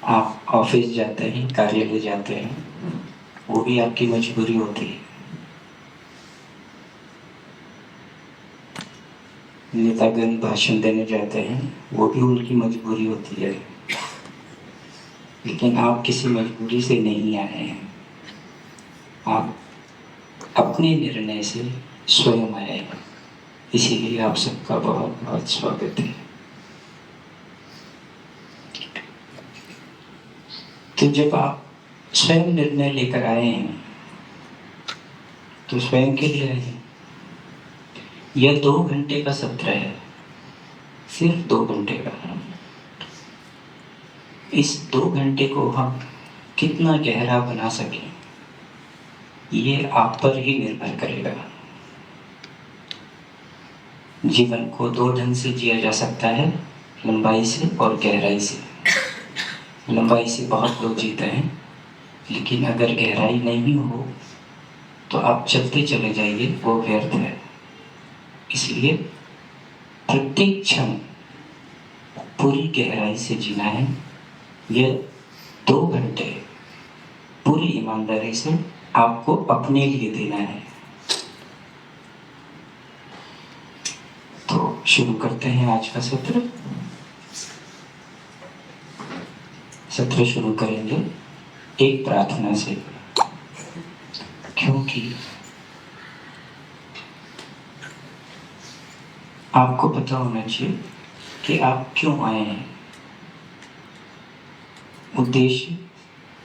आप ऑफिस जाते हैं, कार्यालय जाते हैं, वो भी आपकी मजबूरी होती है। नेतागण भाषण देने जाते हैं, वो भी उनकी मजबूरी होती है। लेकिन आप किसी मजबूरी से नहीं आए हैं, आप अपने निर्णय से स्वयं आए हैं। इसीलिए आप सबका बहुत बहुत स्वागत है। तो जब आप स्वयं निर्णय लेकर आए हैं तो स्वयं के लिए आए हैं। यह 2 घंटे का सत्र है, सिर्फ 2 घंटे का। इस 2 घंटे को हम कितना गहरा बना सकें, ये आप पर ही निर्भर करेगा। जीवन को 2 ढंग से जिया जा सकता है, लंबाई से और गहराई से। लंबाई से बहुत लोग जीते हैं, लेकिन अगर गहराई नहीं हो तो आप चलते चले जाइए, वो व्यर्थ है। इसलिए प्रत्येक क्षण पूरी गहराई से जीना है। ये 2 घंटे पूरी ईमानदारी से आपको अपने लिए देना है। तो शुरू करते हैं आज का सत्र। सत्र शुरू करेंगे एक प्रार्थना से, क्योंकि आपको पता होना चाहिए कि आप क्यों आए हैं। उद्देश्य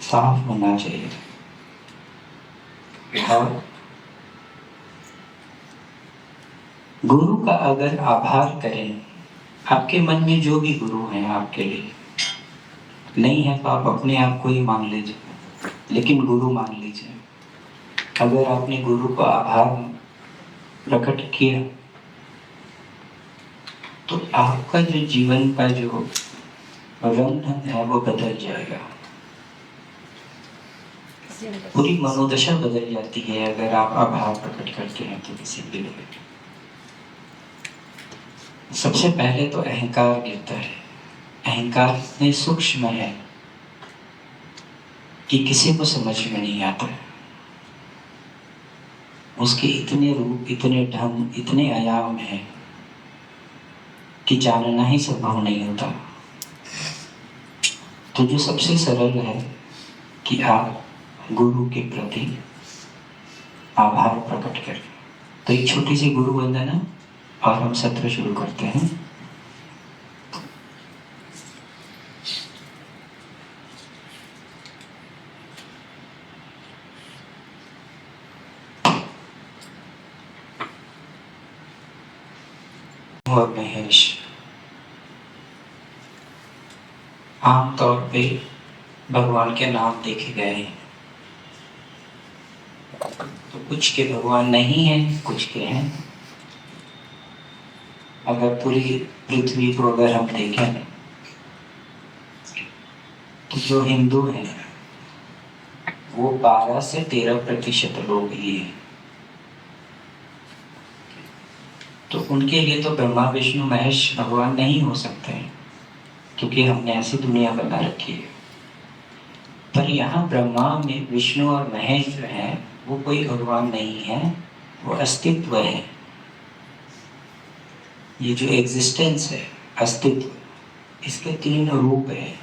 साफ होना चाहिए और गुरु का अगर आभार करें, आपके मन में जो भी गुरु हैं आपके लिए, नहीं है तो आप अपने आप को ही मान लीजिए, लेकिन गुरु मान लीजिए। अगर आपने गुरु का आभार प्रकट किया तो आपका जो जीवन का जो रंग है वो बदल जाएगा। पूरी मनोदशा बदल जाती है अगर आप आभार प्रकट करते हैं तो किसी के लिए। सबसे पहले तो अहंकार गिरता है। अहंकार इतने सूक्ष्म है कि किसी को समझ में नहीं आता। उसके इतने रूप, इतने ढंग, इतने आयाम हैं कि जानना ही संभव नहीं होता। तो जो सबसे सरल है कि आप गुरु के प्रति आभार प्रकट करें। तो एक छोटी सी गुरु वंदना और हम सत्र शुरू करते हैं। और महेश आमतौर पे भगवान के नाम देखे गए हैं, तो कुछ के भगवान नहीं हैं, कुछ के हैं। अगर पूरी पृथ्वी को अगर हम देखें तो जो हिंदू हैं वो 12 से 13% लोग ही हैं। तो उनके लिए तो ब्रह्मा विष्णु महेश भगवान नहीं हो सकते हैं, क्योंकि हमने ऐसी दुनिया बना रखी है। पर यहाँ ब्रह्मा में विष्णु और महेश जो है वो कोई भगवान नहीं है, वो अस्तित्व है। ये जो एग्जिस्टेंस है, अस्तित्व, इसके 3 रूप है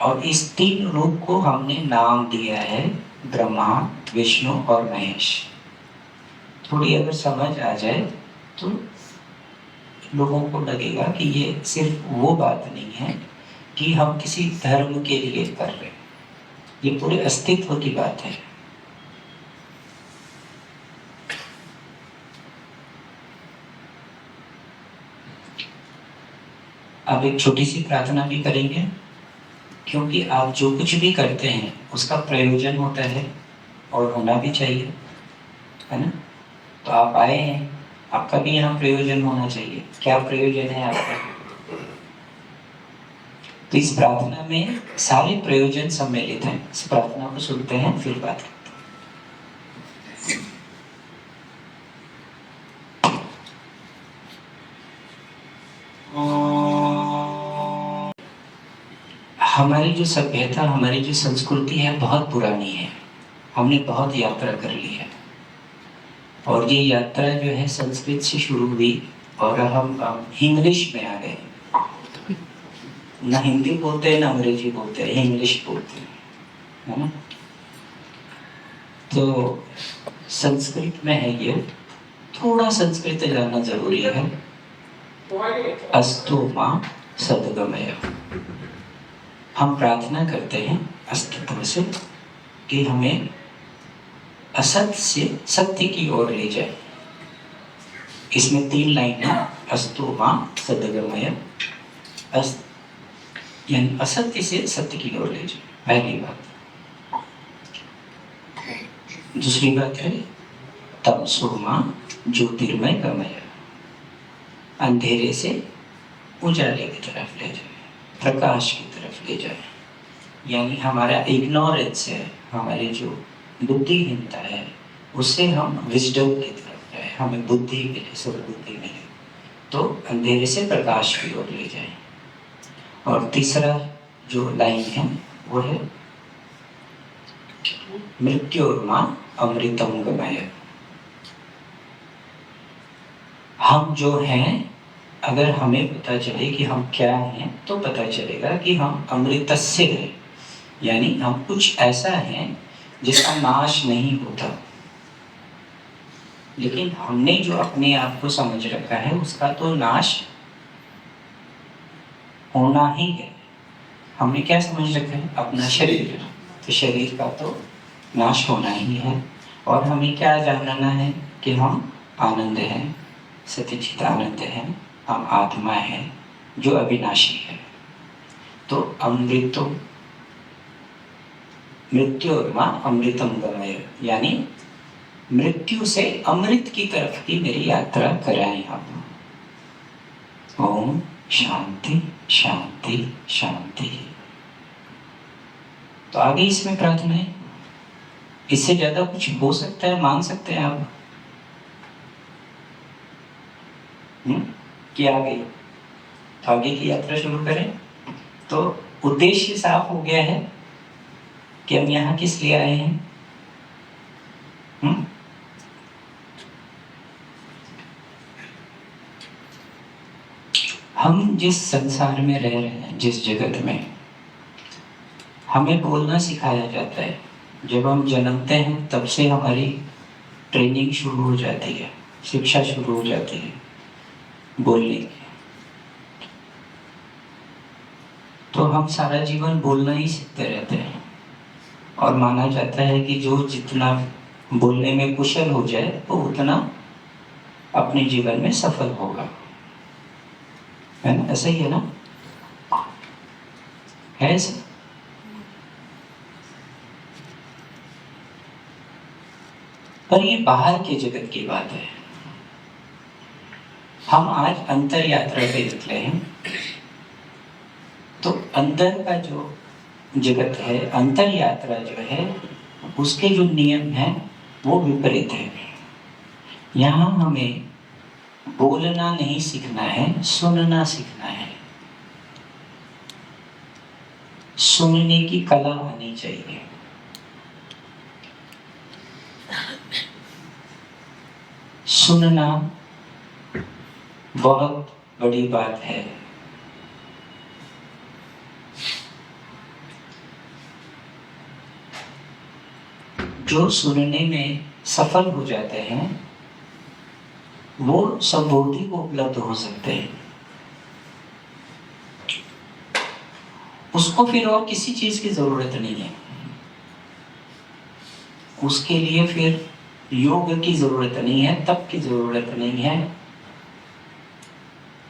और इस 3 रूप को हमने नाम दिया है ब्रह्मा, विष्णु और महेश। थोड़ी अगर समझ आ जाए तो लोगों को लगेगा कि ये सिर्फ वो बात नहीं है कि हम किसी धर्म के लिए कर रहे हैं, ये पूरे अस्तित्व की बात है। अब एक छोटी सी प्रार्थना भी करेंगे, क्योंकि आप जो कुछ भी करते हैं उसका प्रयोजन होता है और होना भी चाहिए, है ना। तो आप आए हैं, आपका भी यहाँ प्रयोजन होना चाहिए। क्या प्रयोजन है आपका? तो इस प्रार्थना में सारे प्रयोजन सम्मिलित हैं। इस प्रार्थना को सुनते हैं, फिर बात करते हैं। हमारी जो सभ्यता, हमारी जो संस्कृति है बहुत पुरानी है। हमने बहुत यात्रा कर ली है और ये यात्रा जो है संस्कृत से शुरू हुई और हम इंग्लिश में आ गए। ना हिंदी बोलते हैं ना अंग्रेजी बोलते हैं, इंग्लिश बोलते हैं, है ना। तो संस्कृत में है ये, थोड़ा संस्कृत जानना जरूरी है। अस्तु मां सद्गमय। हम प्रार्थना करते हैं अस्तित्व से कि हमें असत से सत्य की ओर ले जाए। इसमें 3 लाइन है, अस्तु मां सद्गमय। यानी असत्य से सत्य की ओर ले जाए, पहली बात। दूसरी बात है तमसो मां ज्योतिर्मय गमय। अंधेरे से उजाले की तरफ ले जाए, प्रकाश की तरफ ले जाए। यानी हमारा इग्नोरेंस है, हमारी जो बुद्धिहीनता है, उससे हम विजडम की तरफ जाए, हमें बुद्धि मिले, सद्बुद्धि मिले, तो अंधेरे से प्रकाश की ओर ले जाए। और तीसरा जो लाइन है वो है मृत्योर्मा अमृतम गमय। हम जो हैं, अगर हमें पता चले कि हम क्या हैं, तो पता चलेगा कि हम अमृतस्य हैं, यानी हम कुछ ऐसा है जिसका नाश नहीं होता। लेकिन हमने जो अपने आप को समझ रखा है उसका तो नाश होना ही है। हमने क्या समझ रखा है? अपना शरीर। तो शरीर का तो नाश होना ही है। और हमें क्या जानना है कि हम आनंद हैं, सच्चित आनंद हैं, हम आत्मा है जो अविनाशी है। तो अमृतो मृत्योर्मा अमृतम गमय, यानी मृत्यु से अमृत की तरफ की मेरी यात्रा कराएं आप। ओम शांति शांति शांति। तो आगे इसमें प्रार्थना है, इससे ज्यादा कुछ हो सकता है, मांग सकते हैं आप कि आगे तो आगे की यात्रा शुरू करें। तो उद्देश्य साफ हो गया है कि हम यहाँ किस लिए आए हैं। हम जिस संसार में रह रहे हैं, जिस जगत में, हमें बोलना सिखाया जाता है। जब हम जन्मते हैं तब से हमारी ट्रेनिंग शुरू हो जाती है, शिक्षा शुरू हो जाती है बोलने की। तो हम सारा जीवन बोलना ही सीखते रहते हैं और माना जाता है कि जो जितना बोलने में कुशल हो जाए वो उतना अपने जीवन में सफल होगा, है ना। ऐसा ही है ना, है ऐसा। पर ये बाहर के जगत की बात है। हम आज अंतर यात्रा पे निकले हैं। तो अंदर का जो जगत है, अंतर यात्रा जो है, उसके जो नियम हैं वो विपरीत है। यहाँ हमें बोलना नहीं सीखना है, सुनना सीखना है। सुनने की कला आनी चाहिए। सुनना बहुत बड़ी बात है। जो सुनने में सफल हो जाते हैं वो संबोधि को उपलब्ध हो सकते हैं। उसको फिर और किसी चीज की जरूरत नहीं है। उसके लिए फिर योग की जरूरत नहीं है, तप की जरूरत नहीं है,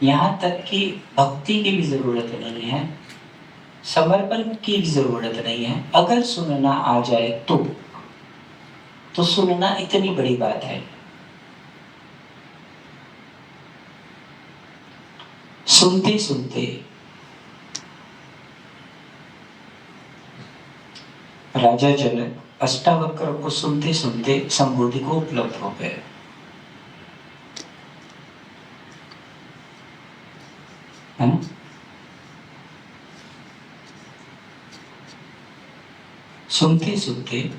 यहाँ तक कि भक्ति की भी जरूरत नहीं है, समर्पण की भी जरूरत नहीं है। अगर सुनना आ जाए तो सुनना इतनी बड़ी बात है। सुनते सुनते राजा जनक अष्टावक्र को सुनते सुनते संबोधि को उपलब्ध हो गए, है ना। सुनते सुनते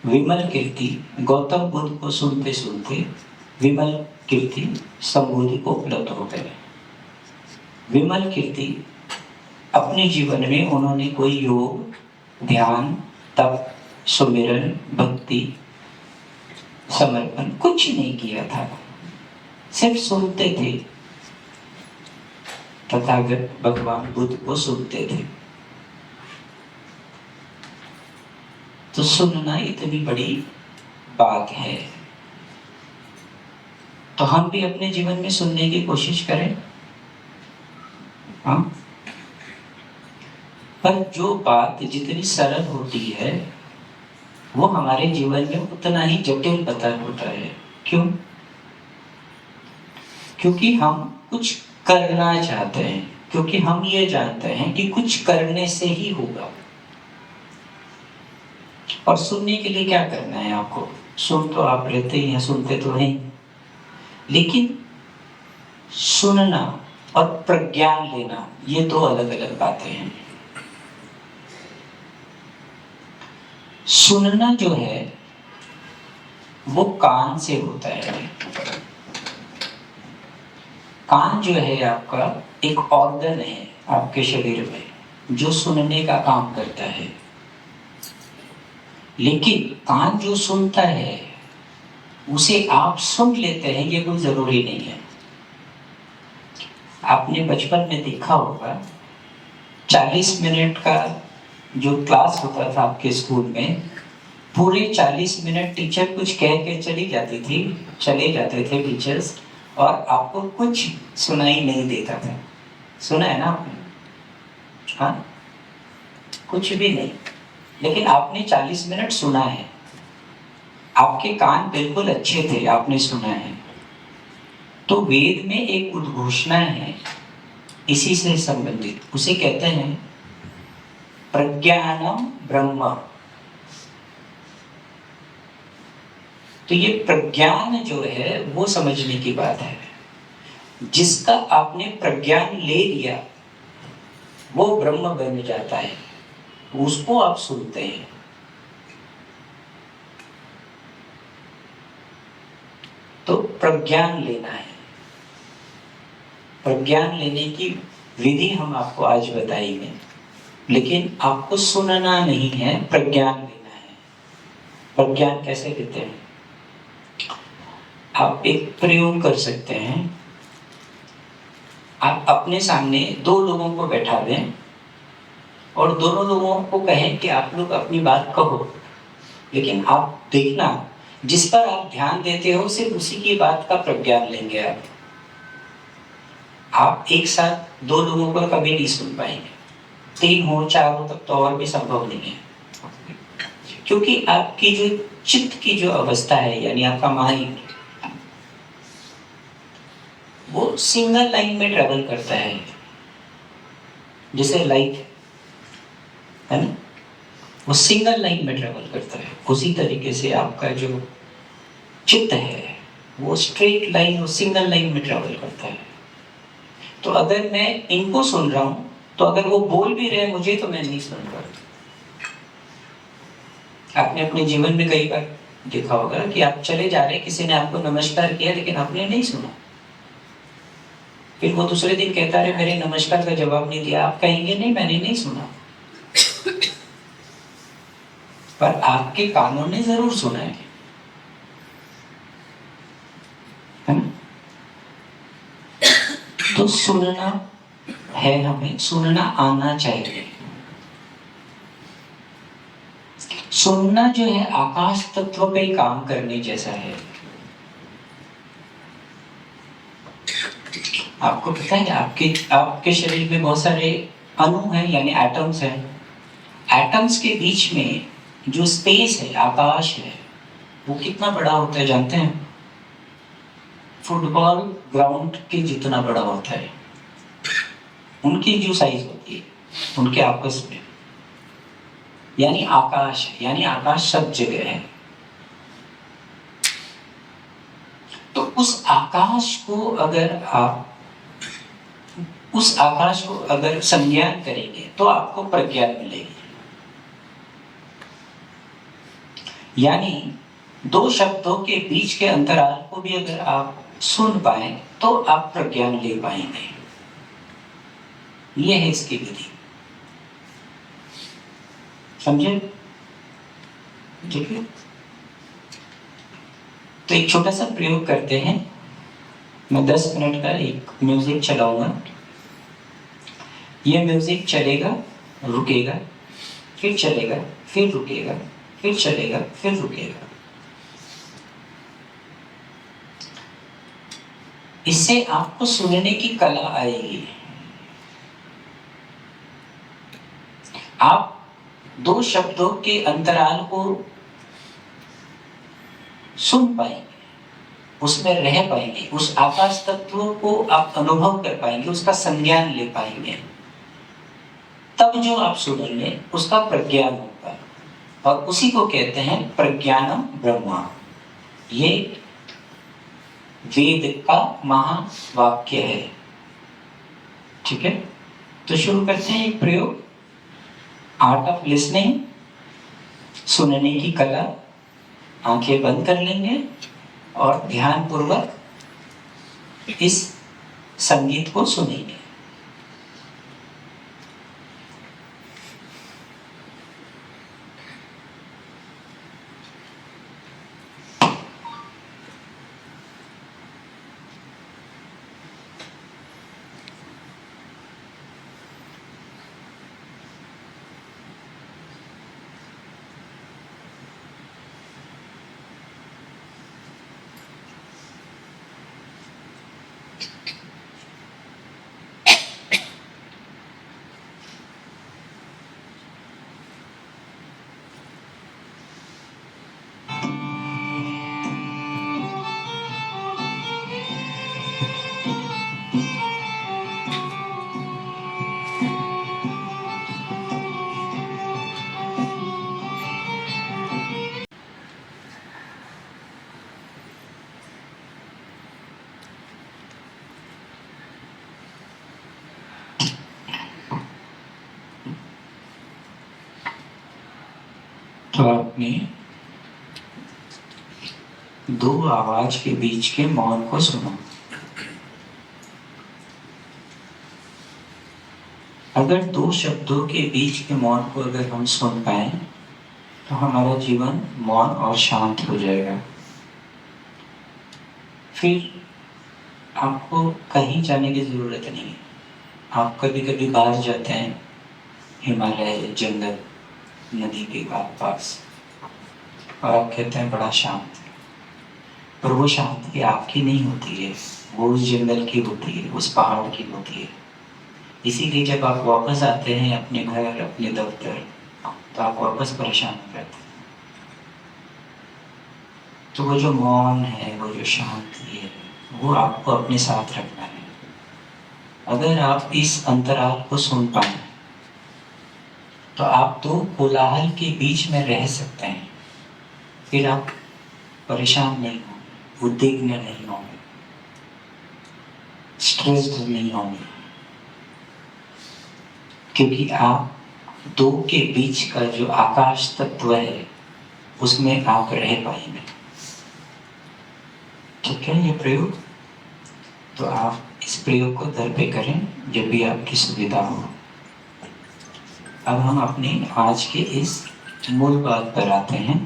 विमल कीर्ति, गौतम बुद्ध को सुनते सुनते विमल कीर्ति संबोधि को उपलब्ध हो गए। विमल कीर्ति अपने जीवन में उन्होंने कोई योग, ध्यान, तप, सुमिरन, भक्ति, समर्पण कुछ नहीं किया था, सिर्फ सुनते थे। तथागत भगवान बुद्ध को सुनते थे। तो सुनना इतनी बड़ी बात है, तो हम भी अपने जीवन में सुनने की कोशिश करें। हाँ, पर जो बात जितनी सरल होती है वो हमारे जीवन में उतना ही जटिल पता होता है। क्यों? क्योंकि हम कुछ करना चाहते हैं, क्योंकि हम ये जानते हैं कि कुछ करने से ही होगा। और सुनने के लिए क्या करना है आपको? सुन तो आप रहते ही हैं, सुनते तो हैं, लेकिन सुनना और प्रज्ञान लेना ये दो अलग अलग बातें हैं। सुनना जो है वो कान से होता है। कान जो है आपका एक ऑर्गन है आपके शरीर में जो सुनने का काम करता है, लेकिन कान जो सुनता है उसे आप सुन लेते हैं ये कोई जरूरी नहीं है। आपने बचपन में देखा होगा 40 मिनट का जो क्लास होता था आपके स्कूल में, पूरे 40 मिनट टीचर कुछ कह के चले जाते थे टीचर्स, और आपको कुछ सुनाई नहीं देता था। सुना है ना आपने? हाँ, कुछ भी नहीं, लेकिन आपने 40 मिनट सुना है। आपके कान बिल्कुल अच्छे थे, आपने सुना है। तो वेद में एक उद्घोषणा है इसी से संबंधित, उसे कहते हैं प्रज्ञानम ब्रह्म। तो ये प्रज्ञान जो है वो समझने की बात है। जिसका आपने प्रज्ञान ले लिया वो ब्रह्म बन जाता है, उसको आप सुनते हैं। तो प्रज्ञान लेना है। प्रज्ञान लेने की विधि हम आपको आज बताएंगे, लेकिन आपको सुनना नहीं है, प्रज्ञान लेना है। प्रज्ञान कैसे लेते हैं? आप एक प्रयोग कर सकते हैं। आप अपने सामने दो लोगों को बैठा दें और दोनों लोगों को कहें कि आप लोग अपनी बात कहो, लेकिन आप देखना जिस पर आप ध्यान देते हो सिर्फ उसी की बात का प्रज्ञान लेंगे आप एक साथ दो लोगों को कभी नहीं सुन पाएंगे। 3 हो 4 हो तब तो और भी संभव नहीं है, क्योंकि आपकी जो चित्त की जो अवस्था है, यानी आपका माइंड, वो सिंगल लाइन में ट्रेवल करता है, जैसे लाइट है ना, वो सिंगल लाइन में ट्रेवल करता है। उसी तरीके से आपका जो चित्त है वो स्ट्रेट लाइन और सिंगल लाइन में ट्रेवल करता है। तो अगर मैं इनको सुन रहा हूं तो अगर वो बोल भी रहे मुझे तो मैं नहीं सुन रहा। आपने अपने जीवन में कई बार देखा होगा कि आप चले जा रहे, किसी ने आपको नमस्कार किया लेकिन आपने नहीं सुना, फिर वो दूसरे दिन कहता है मेरे नमस्कार का जवाब नहीं दिया। आप कहेंगे नहीं, मैंने नहीं सुना, पर आपके कानों ने जरूर सुना है ना? तो सुनना है, हमें सुनना आना चाहिए। सुनना जो है आकाश तत्व पे काम करने जैसा है। आपको पता है आपके शरीर में बहुत सारे अणु हैं, यानी एटम्स हैं। एटम्स के बीच में जो स्पेस है, आकाश है, वो कितना बड़ा होता है जानते हैं? फुटबॉल ग्राउंड के जितना बड़ा होता है उनकी जो साइज होती है उनके आपस में, यानी आकाश है, यानी आकाश सब जगह है। तो उस आकाश को अगर संज्ञान करेंगे तो आपको प्रज्ञान मिलेगी। यानी दो शब्दों के बीच के अंतराल को भी अगर आप सुन पाए तो आप प्रज्ञान ले पाएंगे। ये है इसकी विधि, समझे? ठीक है, तो एक छोटा सा प्रयोग करते हैं। मैं 10 मिनट का एक म्यूजिक चलाऊंगा। ये म्यूजिक चलेगा, रुकेगा, फिर चलेगा, फिर रुकेगा, फिर चलेगा, फिर रुकेगा। इससे आपको सुनने की कला आएगी। आप दो शब्दों के अंतराल को सुन पाएंगे, उसमें रह पाएंगे, उस आकाश तत्व को आप अनुभव कर पाएंगे, उसका संज्ञान ले पाएंगे। तब जो आप सुनेंगे उसका प्रज्ञान होगा, और उसी को कहते हैं प्रज्ञानम ब्रह्मा। ये वेद का महावाक्य है। ठीक है, तो शुरू करते हैं एक प्रयोग। आर्ट ऑफ लिसनिंग, सुनने की कला। आंखें बंद कर लेंगे और ध्यान पूर्वक इस संगीत को सुनेंगे। तो आपने दो आवाज के बीच के मौन को सुना। अगर दो शब्दों के बीच के मौन को अगर हम सुन पाए तो हमारा जीवन मौन और शांत हो जाएगा। फिर आपको कहीं जाने की जरूरत नहीं है। आप कभी कभी बाहर जाते हैं, हिमालय, जंगल, नदी के पास, और आप कहते हैं बड़ा शांत है, पर वो शांति आपकी नहीं होती है, वो उस जंगल की होती है, उस पहाड़ की होती है। इसीलिए जब आप वापस आते हैं अपने घर, अपने दफ्तर, तो आप वापस परेशान हो जाते हैं। तो वो जो मौन है, वो जो शांति है, वो आपको अपने साथ रखना है। अगर आप इस अंतराल को सुन पाए तो आप दो कोलाहल के बीच में रह सकते हैं। फिर आप परेशान नहीं होंगे, उद्विग्न नहीं होंगे, स्ट्रेस्ड नहीं होंगे, क्योंकि आप दो के बीच का जो आकाश तत्व है उसमें आप रह पाएंगे। ठीक है, ये प्रयोग, तो आप इस प्रयोग को घर पे करें जब भी आपकी सुविधा हो। अब हम अपने आज के इस मूल बात पर आते हैं।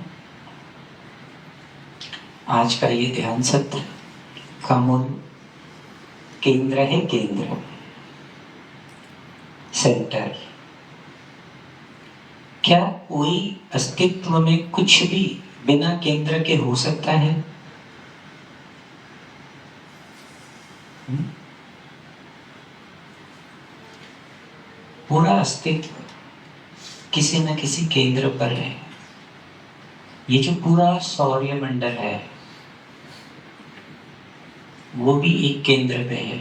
आज का ये ध्यान सत्र का मूल केंद्र है, केंद्र, सेंटर। क्या कोई अस्तित्व में कुछ भी बिना केंद्र के हो सकता है? पूरा अस्तित्व किसी न किसी केंद्र पर है। ये जो पूरा सौरमंडल है वो भी एक केंद्र पे है,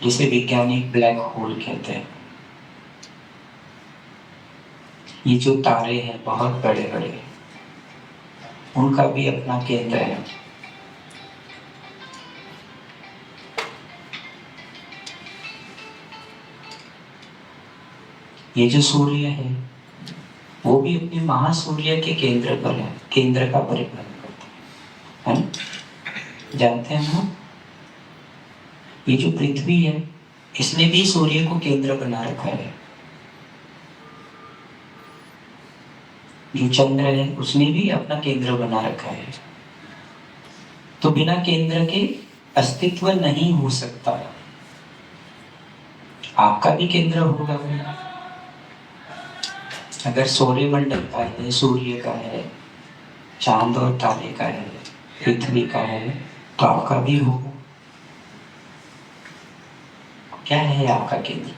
जिसे वैज्ञानिक ब्लैक होल कहते हैं। ये जो तारे हैं बहुत बड़े बड़े, उनका भी अपना केंद्र है। ये जो सूर्य है वो भी अपने महासूर्य के केंद्र पर है, केंद्र का परिपालन करता है ना? जानते हैं हम, ये जो पृथ्वी है इसने भी सूर्य को केंद्र बना रखा है। जो चंद्र है उसने भी अपना केंद्र बना रखा है। तो बिना केंद्र के अस्तित्व नहीं हो सकता। आपका भी केंद्र होगा। अगर सौरमंडल का है, सूर्य का है, चांद और तारे का है, पृथ्वी का है, तो आपका भी होगा। क्या है आपका केंद्र?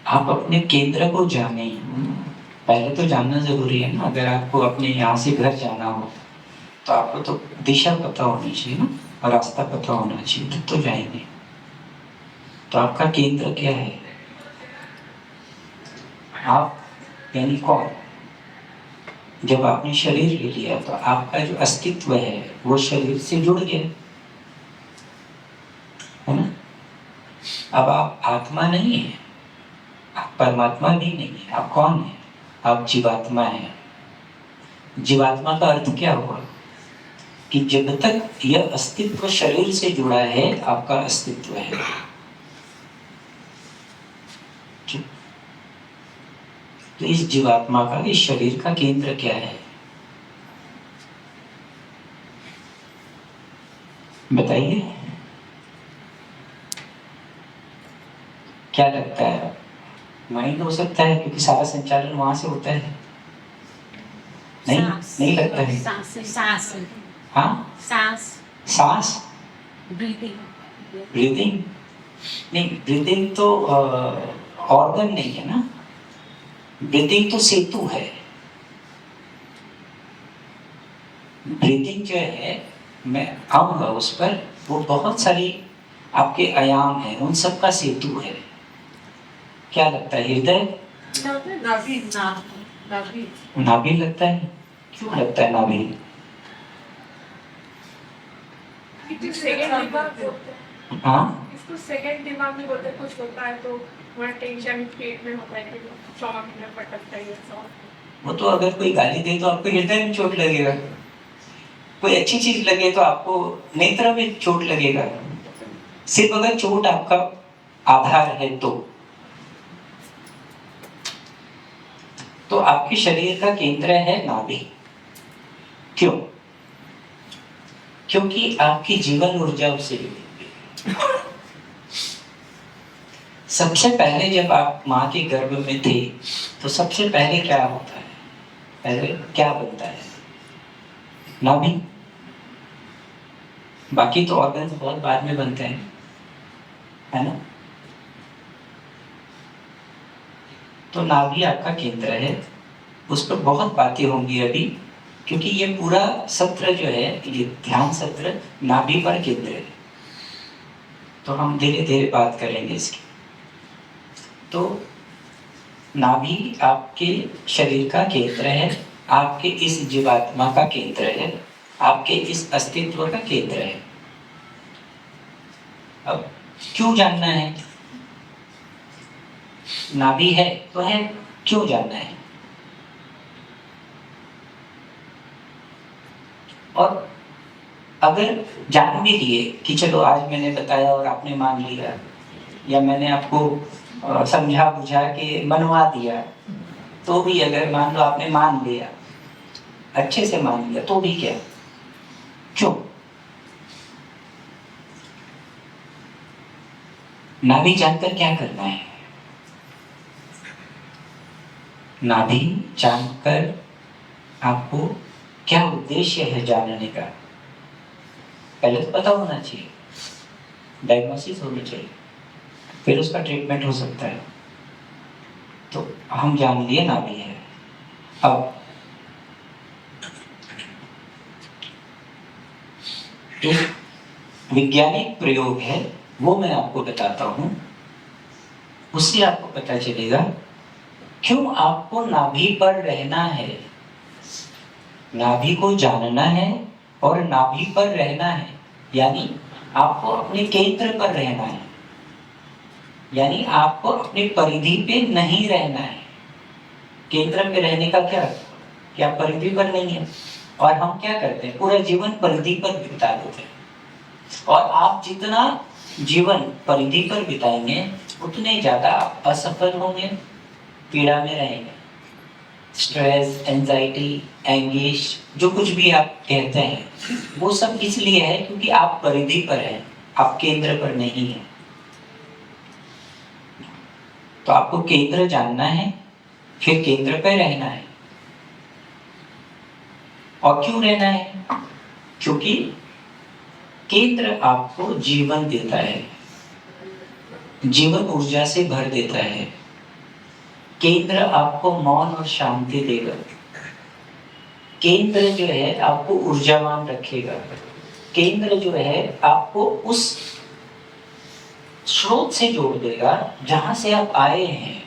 आप अपने केंद्र को जाने, पहले तो जानना जरूरी है ना। अगर आपको अपने यहाँ से घर जाना हो तो आपको तो दिशा पता होनी चाहिए ना, और रास्ता पता होना चाहिए, तब तो जाएंगे। तो आपका केंद्र क्या है? आप यानी कौन? जब आपने शरीर ले लिया तो आपका जो अस्तित्व है वो शरीर से जुड़ गया, है ना? अब आप आत्मा नहीं है, आप परमात्मा भी नहीं है। आप कौन है? आप जीवात्मा है। जीवात्मा का अर्थ क्या हुआ? कि जब तक यह अस्तित्व शरीर से जुड़ा है आपका अस्तित्व है। तो इस जीवात्मा का, इस शरीर का केंद्र क्या है? बताइए, क्या लगता है? माइंड हो सकता है, क्योंकि सारा संचालन वहां से होता है। नहीं, नहीं लगता है? सांस। हाँ, सांस, ब्रीदिंग नहीं, ब्रीदिंग तो ऑर्गन नहीं है ना। ब्रीदिंग तो सेतु है। ब्रीदिंग जो है, मैं आऊंगा उस पर, वो बहुत सारी आपके आयाम हैं, उन सब का सेतु है। क्या लगता है? हृदय, नाभि लगता है। क्यों लगता है नाभि? हाँ, इसको सेकंड दिमाग में बोलते, कुछ होता है तो थोड़ा टेंशन पेट में होता है कि स्टमक में पटकता है ऐसा। वो तो अगर कोई गाली दे तो आपको हृदय में चोट लगेगा, कोई अच्छी चीज लगे तो आपको नेत्र में चोट लगेगा। सिर्फ अगर चोट आपका आधार है तो आपके शरीर का केंद्र है नाभि। क्यों? क्योंकि आपकी जीवन ऊर्जा उससे जुड़ी है। सबसे पहले जब आप माँ के गर्भ में थे तो सबसे पहले क्या होता है? पहले क्या बनता है? नाभि। बाकी तो ऑर्गन्स बहुत बाद में बनते हैं, है ना? तो नाभि आपका केंद्र है। उस पर बहुत बातें होंगी अभी, क्योंकि ये पूरा सत्र जो है, ये ध्यान सत्र नाभि पर केंद्र है। तो हम धीरे धीरे बात करेंगे इसकी। तो नाभि आपके शरीर का केंद्र है, आपके इस जीवात्मा का केंद्र है, आपके इस अस्तित्व का केंद्र है। अब क्यों जानना है? नाभि है तो है, क्यों जानना है? और अगर जान भी लिए कि चलो आज मैंने बताया और आपने मान लिया, या मैंने आपको समझा बुझा के मनवा दिया, तो भी अगर मान लो आपने मान लिया, अच्छे से मान लिया, तो भी क्या? क्यों? नाभि जानकर क्या करना है? नाभि जानकर आपको क्या उद्देश्य है जानने का? पहले तो पता होना चाहिए, डायग्नोसिस होनी चाहिए, फिर उसका ट्रीटमेंट हो सकता है। तो हम जान लिए नाभि है। अब एक वैज्ञानिक प्रयोग है, वो मैं आपको बताता हूं, उससे आपको पता चलेगा क्यों आपको नाभि पर रहना है। नाभि को जानना है और नाभि पर रहना है, यानी आपको अपने केंद्र पर रहना है, यानी आपको अपनी परिधि पे नहीं रहना है। केंद्र पे रहने का क्या अर्थ, कि आप परिधि पर नहीं है। और हम क्या करते हैं, पूरा जीवन परिधि पर बिता देते हैं। और आप जितना जीवन परिधि पर बिताएंगे उतने ज्यादा आप असफल होंगे, पीड़ा में रहेंगे। स्ट्रेस, एंजाइटी, एंगिश, जो कुछ भी आप कहते हैं, वो सब इसलिए है क्योंकि आप परिधि पर हैं, आप केंद्र पर नहीं हैं। तो आपको केंद्र जानना है, फिर केंद्र पर रहना है। और क्यों रहना है? क्योंकि केंद्र आपको जीवन देता है, जीवन ऊर्जा से भर देता है। केंद्र आपको मौन और शांति देगा। केंद्र जो है आपको ऊर्जावान रखेगा। केंद्र जो है आपको उस स्रोत से जोड़ देगा जहां से आप आए हैं।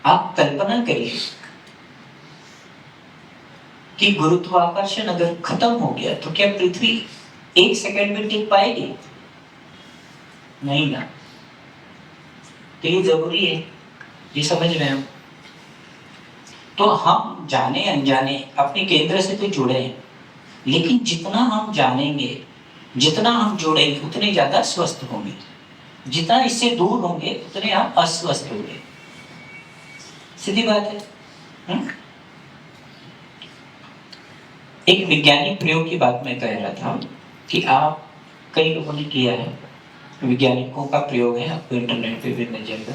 आप कल्पना करिए कि गुरुत्वाकर्षण अगर खत्म हो गया तो क्या पृथ्वी 1 सेकंड में टिक पाएगी? नहीं ना। तो ये जरूरी है, ये समझ रहे हैं। तो हम जाने अनजाने अपने केंद्र से तो जुड़े हैं, लेकिन जितना हम जानेंगे, जितना हम जुड़ेंगे, उतने ज्यादा स्वस्थ होंगे। जितना इससे दूर होंगे उतने आप अस्वस्थ होंगे। सीधी बात है। एक वैज्ञानिक प्रयोग की बात मैं कह रहा था कि आप, कई लोगों ने किया है, वैज्ञानिकों का प्रयोग है, आपको इंटरनेट पे भी मिल जाएगा।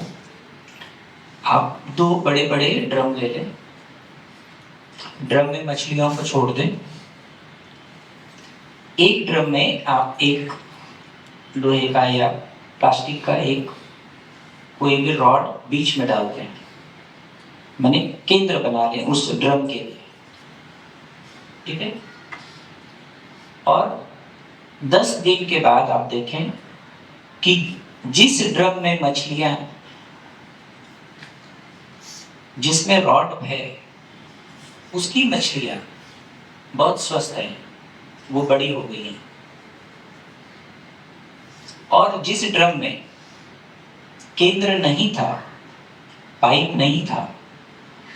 आप 2 बड़े बड़े ड्रम ले लें, ड्रम में मछलियों को छोड़ दें। एक ड्रम में आप एक लोहे का या प्लास्टिक का एक कोई भी रॉड बीच में डालते हैं, माने केंद्र बना लें उस ड्रम के लिए, ठीक है। और 10 दिन के बाद आप देखें कि जिस ड्रम में मछलियां, जिसमें रॉड है, उसकी मछलियां बहुत स्वस्थ हैं, वो बड़ी हो गई हैं। और जिस ड्रम में केंद्र नहीं था, पाइप नहीं था,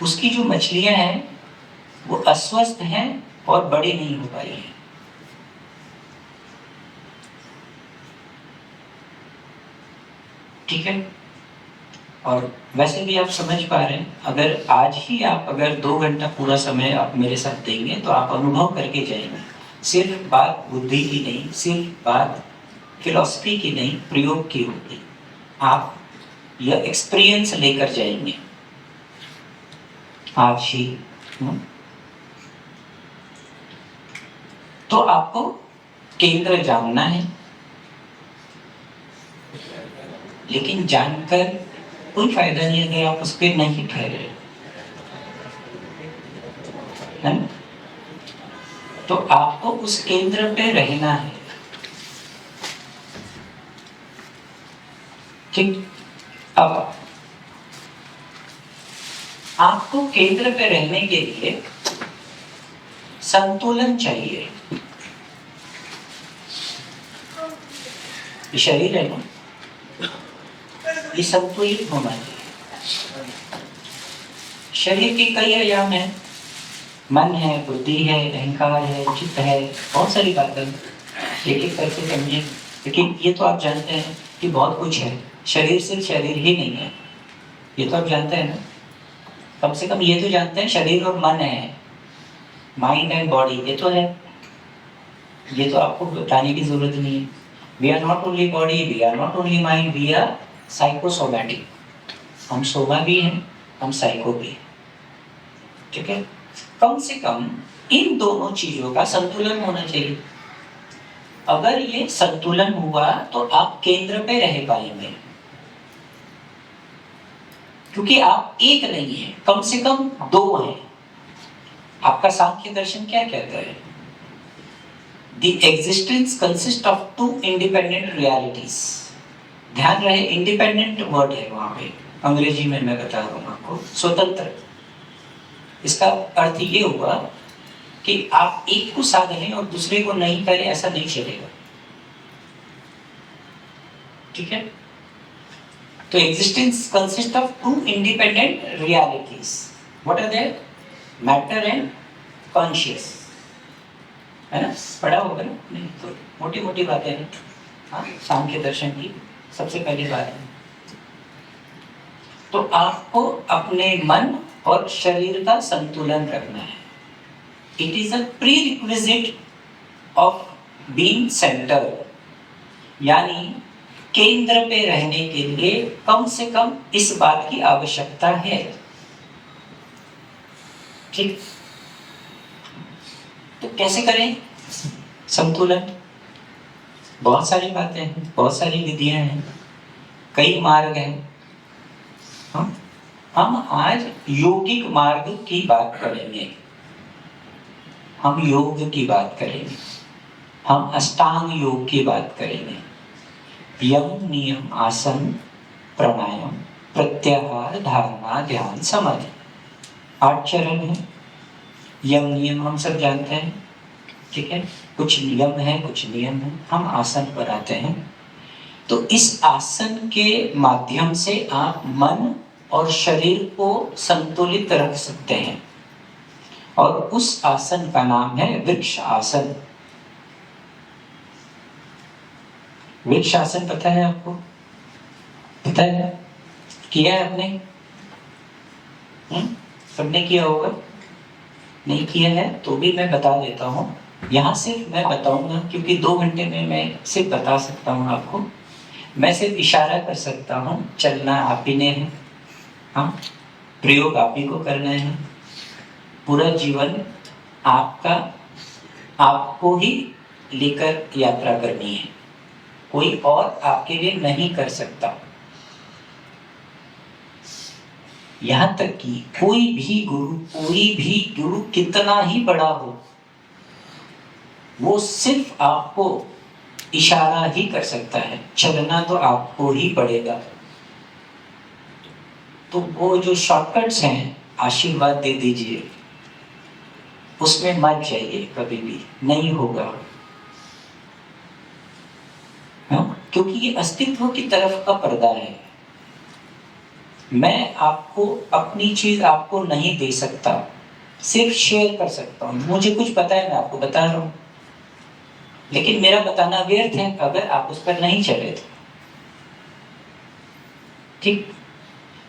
उसकी जो मछलियां हैं वो अस्वस्थ हैं और बड़ी नहीं हो पाई हैं। ठीक है। और वैसे भी आप समझ पा रहे हैं, अगर आज ही आप अगर 2 घंटा पूरा समय आप मेरे साथ देंगे तो आप अनुभव करके जाएंगे। सिर्फ बात बुद्धि की नहीं, सिर्फ बात फिलॉसफी की नहीं, प्रयोग की होगी। आप यह एक्सपीरियंस लेकर जाएंगे आज ही। तो आपको केंद्र जानना है, लेकिन जानकर कोई फायदा नहीं अगर आप उस पर नहीं ठहरे, है ना? तो आपको उस केंद्र पे रहना है। ठीक। अब आपको केंद्र पे रहने के लिए संतुलन चाहिए। ये शरीर है ना, ये संतुलित होना चाहिए। शरीर के कई आयाम हैं, मन है, बुद्धि है, अहंकार है, चित्त है, बहुत सारी बातें एक एक करके समझे। लेकिन ये तो आप जानते हैं कि बहुत कुछ है, शरीर सिर्फ शरीर ही नहीं है, ये तो आप जानते हैं ना। कम से कम ये तो जानते हैं शरीर और मन है, माइंड एंड बॉडी, ये तो है। ये तो आपको बताने की जरूरत नहीं है। We are not only body, we are not only mind, we are psychosomatic. हम सोमा भी हैं, हम साइको भी हैं, ठीक है। कम से कम इन दोनों चीजों का संतुलन होना चाहिए। अगर ये संतुलन हुआ तो आप केंद्र पे रह पाएंगे, क्योंकि आप एक नहीं है, कम से कम 2 हैं। आपका सांख्य दर्शन क्या कहता है? The existence consists of 2 independent realities. ध्यान रहे, इंडिपेंडेंट वर्ड है वहां पे, अंग्रेजी में मैं बता रहा हूं आपको, स्वतंत्र। इसका अर्थ ये हुआ कि आप एक को साध लें और दूसरे को नहीं करें, ऐसा नहीं चलेगा। ठीक है? तो existence consist of two independent realities. What are there? Matter and conscious. है ना? पढ़ा होगा ना? नहीं तो मोटी मोटी बातें हैं। हाँ, सांख्य दर्शन की सबसे पहली बात है। तो आपको अपने मन और शरीर का संतुलन रखना है। It is a pre requisite of being centre, यानी केंद्र पे रहने के लिए कम से कम इस बात की आवश्यकता है। ठीक? तो कैसे करें संतुलन? बहुत सारी बातें हैं, बहुत सारी विधियां हैं, कई मार्ग हैं। हम आज योगिक मार्ग की बात करेंगे, हम योग की बात करेंगे, हम अष्टांग योग की बात करेंगे। यम नियम आसन प्राणायाम प्रत्याहार धारणा ध्यान समाधि, 8 चरण है। यम नियम हम सब जानते हैं, ठीक है? कुछ नियम है, कुछ नियम है। हम आसन पर आते हैं। तो इस आसन के माध्यम से आप मन और शरीर को संतुलित रख सकते हैं, और उस आसन का नाम है वृक्ष आसन। वृक्ष आसन पता है आपको? पता है? किया है आपने? सबने किया होगा। नहीं किया है तो भी मैं बता देता हूँ। यहाँ सिर्फ मैं बताऊंगा क्योंकि 2 घंटे में मैं सिर्फ बता सकता हूँ आपको। मैं सिर्फ इशारा कर सकता हूँ, चलना आप ही ने है। हाँ, प्रयोग आप ही को करना है। पूरा जीवन आपका, आपको ही लेकर यात्रा करनी है, कोई और आपके लिए नहीं कर सकता। यहां तक कि कोई भी गुरु कितना ही बड़ा हो, वो सिर्फ आपको इशारा ही कर सकता है, चलना तो आपको ही पड़ेगा। तो वो जो शॉर्टकट्स हैं, आशीर्वाद दे दीजिए, उसमें मत जाइए, कभी भी नहीं होगा। क्योंकि ये अस्तित्व की तरफ का पर्दा है। मैं आपको अपनी चीज आपको नहीं दे सकता, सिर्फ शेयर कर सकता हूँ। मुझे कुछ पता है, मैं आपको बता रहा हूँ, लेकिन मेरा बताना व्यर्थ है अगर आप उस पर नहीं चले तो। ठीक?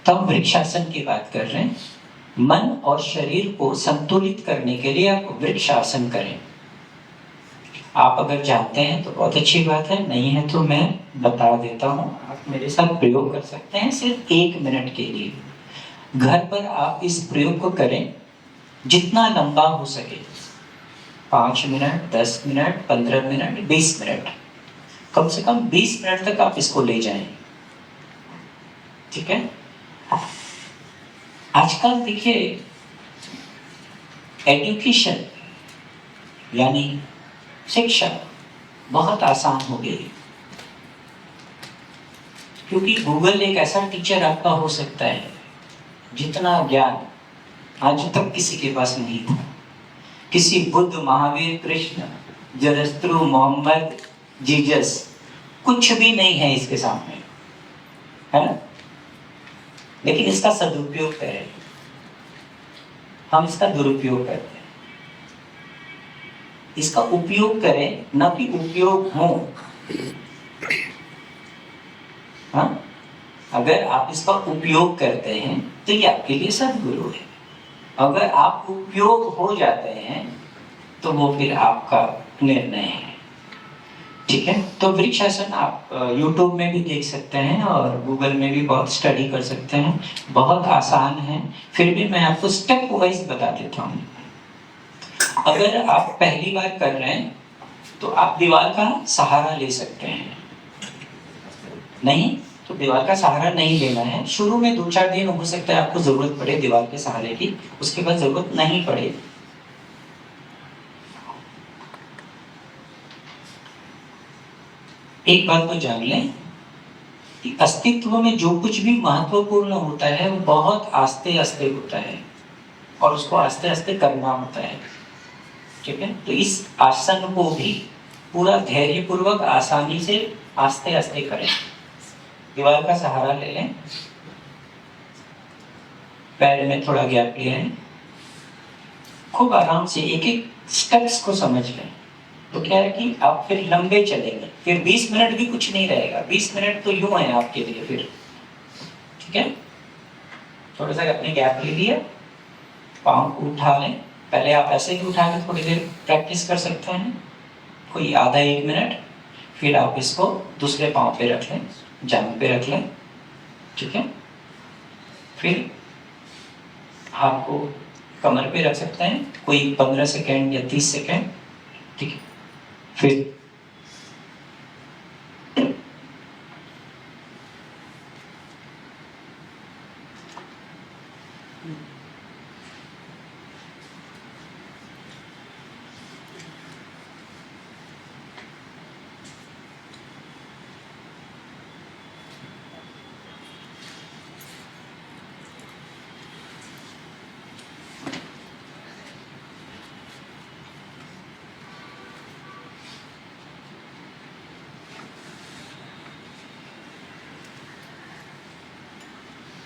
तो हम वृक्षासन की बात कर रहे हैं। मन और शरीर को संतुलित करने के लिए आप वृक्षासन करें। आप अगर जानते हैं तो बहुत अच्छी बात है, नहीं है तो मैं बता देता हूँ। आप मेरे साथ प्रयोग कर सकते हैं सिर्फ 1 मिनट के लिए। घर पर आप इस प्रयोग को करें जितना लंबा हो सके, 5 मिनट, 10 मिनट, 15 मिनट, 20 मिनट, कम से कम 20 मिनट तक आप इसको ले जाएं। ठीक है? आजकल देखिए, एजुकेशन यानी शिक्षा बहुत आसान हो गई, क्योंकि गूगल एक ऐसा टीचर आपका हो सकता है जितना ज्ञान आज तक किसी के पास नहीं था। किसी बुद्ध, महावीर, कृष्ण, जरस्त्रु, मोहम्मद, जीसस कुछ भी नहीं है इसके सामने, है ना? लेकिन इसका सदुपयोग करें, हम इसका दुरुपयोग करते हैं। इसका उपयोग करें, न कि उपयोग हो। हाँ? अगर आप इसका उपयोग करते हैं तो ये आपके लिए सद्गुरु है। अगर आप उपयोग हो जाते हैं तो वो फिर आपका निर्णय है। ठीक है? तो वृक्षासन आप YouTube में भी देख सकते हैं और गूगल में भी बहुत स्टडी कर सकते हैं। बहुत आसान है, फिर भी मैं आपको स्टेप वाइज बता देता हूँ। अगर आप पहली बार कर रहे हैं तो आप दीवार का सहारा ले सकते हैं। नहीं तो दीवार का सहारा नहीं लेना है। शुरू में 2-4 दिन हो सकता है आपको जरूरत पड़े दीवार के सहारे की, उसके बाद जरूरत नहीं पड़े। एक बात तो जान लें कि अस्तित्व में जो कुछ भी महत्वपूर्ण होता है वो बहुत आस्ते आस्ते होता है। और उसको आस्ते आस्ते करना होता है। ठीक है, तो इस आसन को भी पूरा धैर्यपूर्वक आसानी से आस्ते आस्ते करें। दीवार का सहारा ले लें, पैर में थोड़ा गैप ले लें, खूब आराम से एक एक स्टेप्स को समझ लें। तो क्या है कि आप फिर लंबे चलेंगे, फिर 20 मिनट भी कुछ नहीं रहेगा। 20 मिनट तो यूं है आपके लिए फिर। ठीक है, थोड़ा सा अपने गैप ले लिया, पाँव को उठा लें। पहले आप ऐसे ही उठा के थोड़ी देर प्रैक्टिस कर सकते हैं, कोई आधा 1 मिनट। फिर आप इसको दूसरे पाँव पे रख लें, जांघ पे रख लें। ठीक है, फिर हाथ को कमर पे रख सकते हैं, कोई 15 सेकेंड या 30 सेकेंड। ठीक है, फिर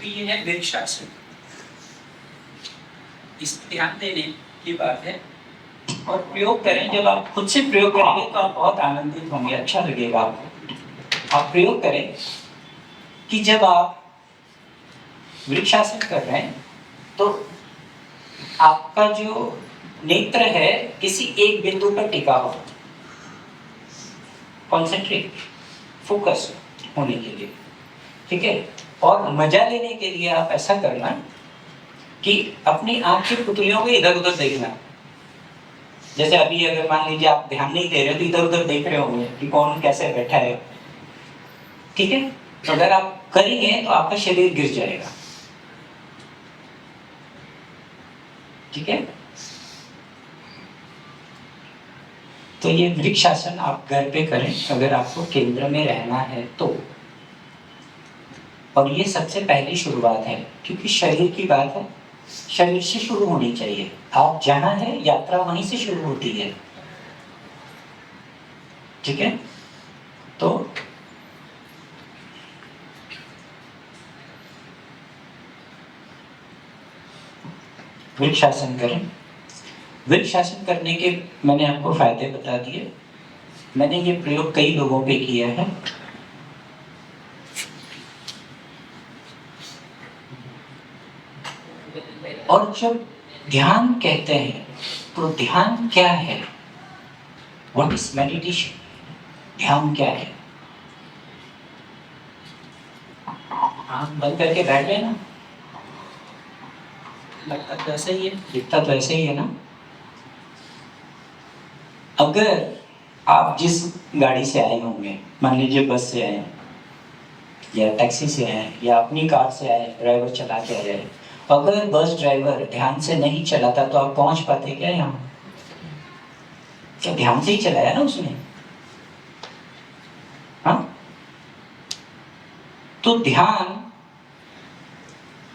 ये है वृक्षासन। इस ध्यान देने की बात है और प्रयोग करें। जब आप खुद से प्रयोग करेंगे तो आप बहुत आनंदित होंगे, अच्छा लगेगा आपको। आप प्रयोग करें कि जब आप वृक्षासन कर रहे हैं तो आपका जो नेत्र है किसी एक बिंदु पर टिका हो, कॉन्सेंट्रेट, फोकस होने के लिए। ठीक है, और मजा लेने के लिए आप ऐसा करना कि अपनी आंख की पुतलियों को इधर उधर देखना। जैसे अभी अगर मान लीजिए आप ध्यान नहीं दे रहे हो तो इधर उधर देख रहे होंगे कि कौन कैसे बैठा है। ठीक है, तो अगर आप करेंगे तो आपका शरीर गिर जाएगा। ठीक है, तो ये वृक्षासन आप घर पे करें अगर आपको केंद्र में रहना है तो। और ये सबसे पहली शुरुआत है, क्योंकि शरीर की बात है, शरीर से शुरू होनी चाहिए। आप जहां है यात्रा वहीं से शुरू होती है। ठीक है, तो वृक्षासन करें। वृक्षासन करने के मैंने आपको फायदे बता दिए। मैंने ये प्रयोग कई लोगों पे किया है। और जब ध्यान कहते हैं तो ध्यान क्या है? What is meditation? ध्यान क्या है? आंख बंद करके बैठ लेना, लगता तो ऐसा ही है, दिखता तो ऐसे ही है ना। अगर आप जिस गाड़ी से आए होंगे, मान लीजिए बस से आए या टैक्सी से आए या अपनी कार से आए, ड्राइवर चला के आए, अगर बस ड्राइवर ध्यान से नहीं चलाता तो आप पहुंच पाते क्या यहाँ? क्या ध्यान से ही चलाया ना उसने? हाँ, तो ध्यान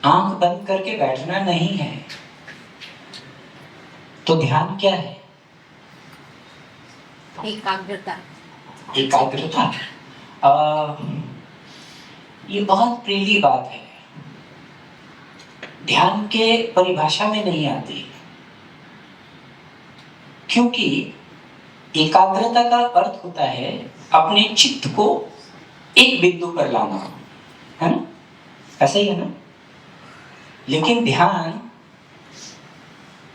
आंख बंद करके बैठना नहीं है। तो ध्यान क्या है? एकाग्रता। एकाग्रता। ये बहुत प्रेली बात है, ध्यान के परिभाषा में नहीं आती। क्योंकि एकाग्रता का अर्थ होता है अपने चित्त को एक बिंदु पर लाना, है ना? ऐसा ही है ना? लेकिन ध्यान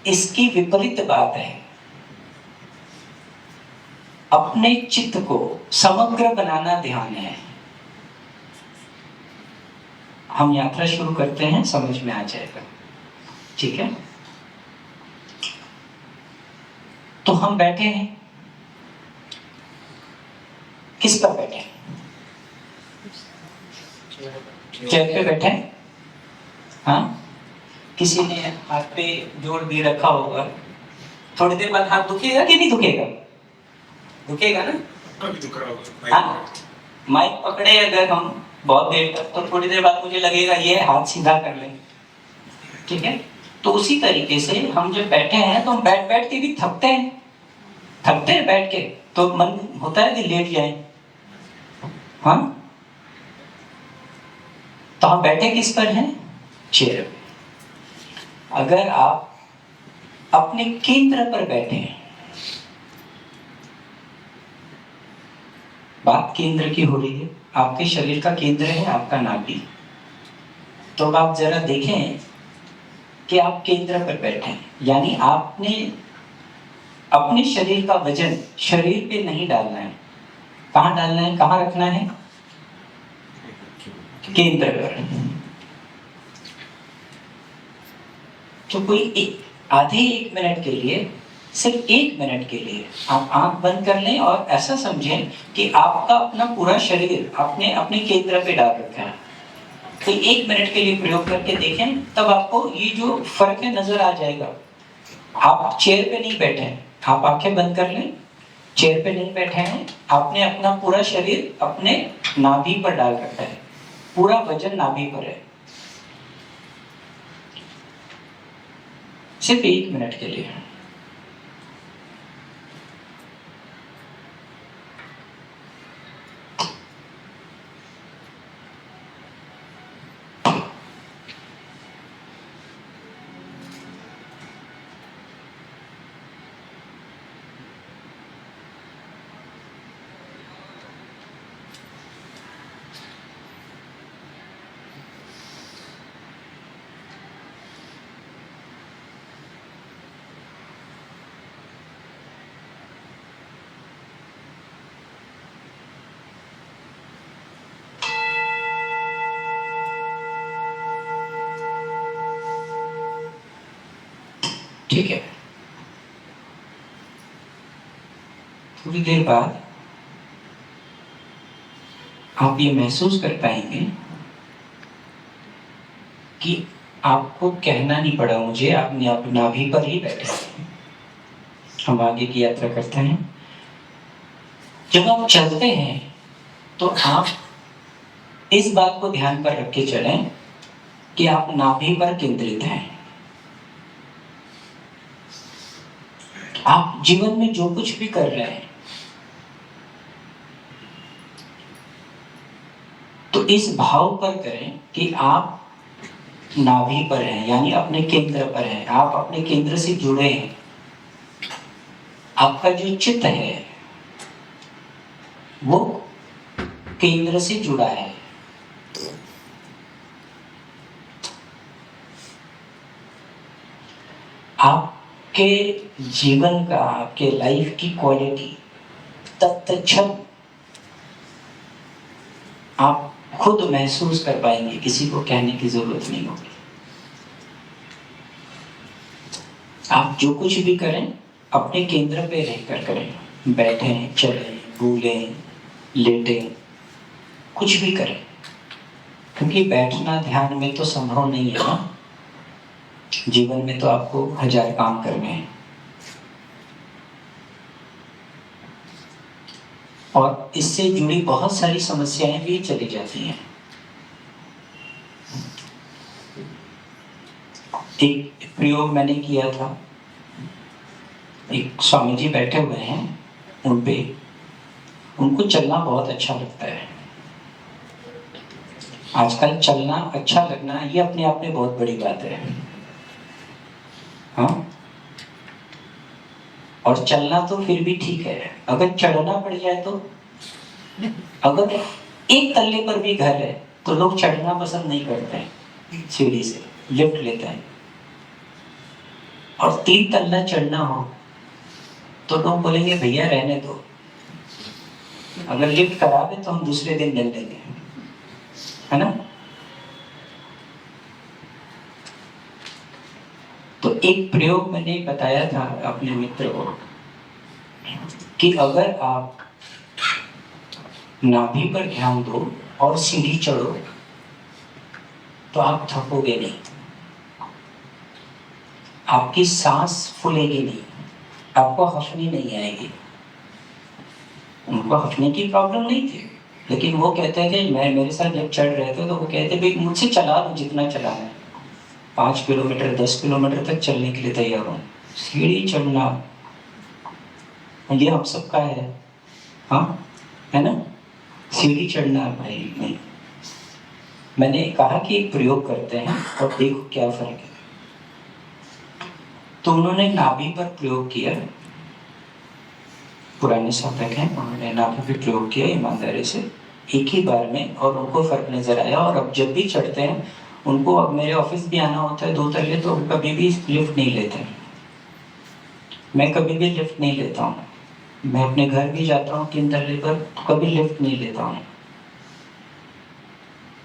इसकी विपरीत बात है। अपने चित्त को समग्र बनाना ध्यान है। हम यात्रा शुरू करते हैं, समझ में आ जाएगा। ठीक है, तो हम बैठे हैं, किस पर बैठे हैं? चेयर पे बैठे हैं। हाँ, किसी ने हाथ पे जोड़ भी रखा होगा। थोड़ी देर बाद हाथ दुखेगा कि नहीं दुखेगा? दुखेगा ना? हाँ, माइक पकड़े अगर हम बहुत देर तक तो थोड़ी देर बाद मुझे लगेगा ये हाथ सीधा कर लें। ठीक है, तो उसी तरीके से हम जब बैठे हैं तो हम बैठ बैठ के भी थकते हैं बैठ के, तो मन होता है कि लेट जाए। हाँ, तो हम बैठे किस पर हैं? चेयर पे। अगर आप अपने केंद्र पर बैठे हैं, बात केंद्र की हो रही है, आपके शरीर का केंद्र है आपका नाभि, तो अब आप जरा देखें कि आप केंद्र पर बैठे हैं, यानी आपने अपने शरीर का वजन शरीर पे नहीं डालना है। कहाँ डालना है, कहाँ रखना है? केंद्र पर। तो कोई आधे 1 मिनट के लिए, सिर्फ 1 मिनट के लिए आप आंख बंद कर लें और ऐसा समझें कि आपका अपना पूरा शरीर आपने अपने केंद्र पे डाल रखा है। तो 1 मिनट के लिए प्रयोग करके देखें, तब आपको ये जो फर्क है नजर आ जाएगा। आप चेयर पे नहीं बैठे हैं, आप आंखें बंद कर लें, चेयर पे नहीं बैठे हैं, आपने अपना पूरा शरीर अपने नाभि पर डाल रखा है, पूरा वजन नाभि पर है। सिर्फ 1 मिनट के लिए। ठीक है, थोड़ी देर बाद आप ये महसूस कर पाएंगे कि आपको कहना नहीं पड़ा मुझे, आप नाभि पर ही बैठे हैं। हम आगे की यात्रा करते हैं। जब आप चलते हैं तो आप इस बात को ध्यान पर रख के चलें कि आप नाभि पर केंद्रित हैं। आप जीवन में जो कुछ भी कर रहे हैं तो इस भाव पर करें कि आप नाभि पर हैं, यानी अपने केंद्र पर हैं, आप अपने केंद्र से जुड़े हैं। आपका जो चित्त है वो केंद्र से जुड़ा है। आपके जीवन का, आपके लाइफ की क्वालिटी तत्क्षण आप खुद महसूस कर पाएंगे, किसी को कहने की जरूरत नहीं होगी। आप जो कुछ भी करें अपने केंद्र पे रहकर करें, बैठें, चलें, बोलें, लेटें, कुछ भी करें, क्योंकि बैठना ध्यान में तो संभव नहीं है ना। जीवन में तो आपको 1000 काम करने हैं और इससे जुड़ी बहुत सारी समस्याएं भी चली जाती हैं। एक प्रयोग मैंने किया था, एक स्वामी जी बैठे हुए हैं, उनको चलना बहुत अच्छा लगता है। आजकल चलना अच्छा लगना ये अपने आप में बहुत बड़ी बात है। हाँ, और चलना तो फिर भी ठीक है, अगर चढ़ना पड़ जाए तो, अगर एक तल्ले पर भी घर है तो लोग चढ़ना पसंद नहीं करते हैं, सीढ़ी से लिफ्ट लेते हैं। और 3 तल्ला चढ़ना हो तो लोग बोलेंगे भैया रहने दो, अगर लिफ्ट करा दे तो हम दूसरे दिन ले लेंगे, है ना। तो एक प्रयोग मैंने बताया था अपने मित्र को कि अगर आप नाभि पर ध्यान दो और सीढ़ी चढ़ो तो आप थकोगे नहीं, आपकी सांस फूलेगी नहीं, आपको हफनी नहीं आएगी। उनको हफने की प्रॉब्लम नहीं थी, लेकिन वो कहते थे, मैं मेरे साथ जब चढ़ रहे थे तो वो कहते भाई मुझसे चला दो जितना चलाना है, 5 किलोमीटर 10 किलोमीटर तक चलने के लिए तैयार हूँ। सीढ़ी चढ़ना ये हम सबका है, हाँ है ना, सीढ़ी चढ़ना भाई नहीं। मैंने कहा कि एक प्रयोग करते हैं और देखो क्या फर्क है। तो उन्होंने नाभि पर प्रयोग किया, पुराने साधक हैं, उन्होंने नाभि पर प्रयोग किया ईमानदारी से एक ही बार में, और उनको फर्क नजर आया। और अब जब भी चढ़ते हैं उनको, अब मेरे ऑफिस भी आना होता है 2 तल्ले, तो कभी भी लिफ्ट नहीं लेते। मैं कभी भी लिफ्ट नहीं लेता हूँ। मैं अपने घर भी जाता हूँ 3 तल्ले पर, तो कभी लिफ्ट नहीं लेता हूँ,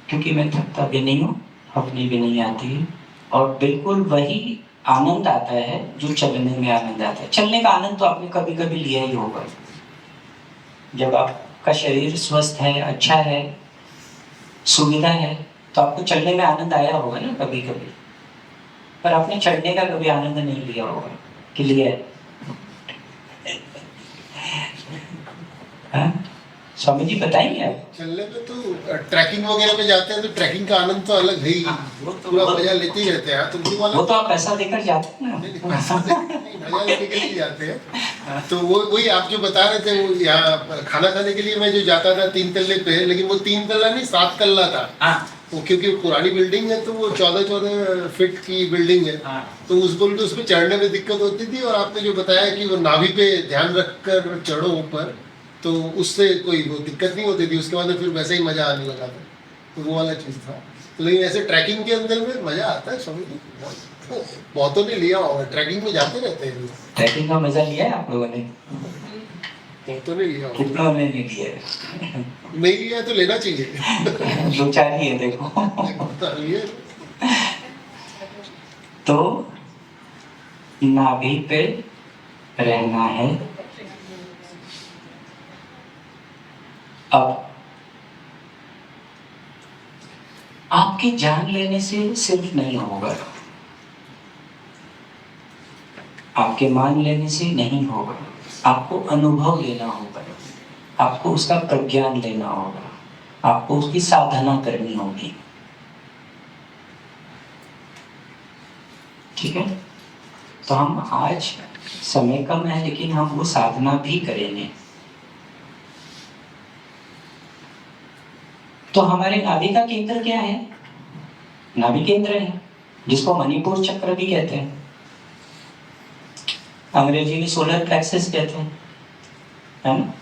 क्योंकि मैं थकता भी नहीं हूँ, अपनी भी नहीं आती है। और बिल्कुल वही आनंद आता है जो चलने में आनंद आता है। चलने का आनंद तो आपने कभी कभी लिया ही होगा, जब आपका शरीर स्वस्थ है, अच्छा है, सुविधा है, तो आपको चलने में आनंद आया होगा ना कभी कभी। पर आपने चढ़ने का कभी आनंद नहीं लिया होगा कि लिया है? हाँ? स्वामी जी बताएंगे आप? चलने पे तो ट्रैकिंग वगैरह में जाते हैं तो ट्रैकिंग का आनंद तो अलग है ही, पूरा मजा लेते ही रहते हैं। तुमको वाला वो तो आप पैसा देकर जाते हैं ना। मजा लेने के लिए जाते हैं। तो वो वही आप जो बता रहे थे, वो यहाँ खाना खाने के लिए मैं जो जाता था 3 तल्ले पे, लेकिन वो 3 तल्ला नहीं 7 तल्ला था। वो क्योंकि पुरानी बिल्डिंग है तो वो 14 फीट की बिल्डिंग है, तो उस बोल के उसमें चढ़ने में दिक्कत होती थी। और आपने जो बताया कि वो नाभि पे ध्यान रखकर चढ़ो ऊपर, तो उससे कोई वो दिक्कत नहीं होती थी। उसके बाद फिर वैसे ही मजा आने लगा था, तो वो वाला चीज़ था। तो लेकिन ऐसे ट्रैकिंग के अंदर में मजा आता है। स्वामी जी बहुतों ने लिया होगा, ट्रैकिंग में जाते रहते हैं। ट्रैकिंग का मजा लिया है आप लोगों ने? बहुतों ने लिया होगा। कितनों ने नहीं लिया है? नहीं लिया तो लेना चाहिए। 2-4 ही है देखो। तो नाभि पे रहना है। अब आपकी जान लेने से सिर्फ नहीं होगा, आपके मान लेने से नहीं होगा, आपको अनुभव लेना होगा, आपको उसका प्रज्ञान लेना होगा, आपको उसकी साधना करनी होगी। ठीक है? तो हम आज समय कम है, लेकिन हम वो साधना भी करेंगे। तो हमारे नाभि का केंद्र क्या है? नाभि केंद्र है, जिसको मणिपुर चक्र भी कहते हैं, अंग्रेजी में सोलर प्लेक्सस कहते हैं, है ना?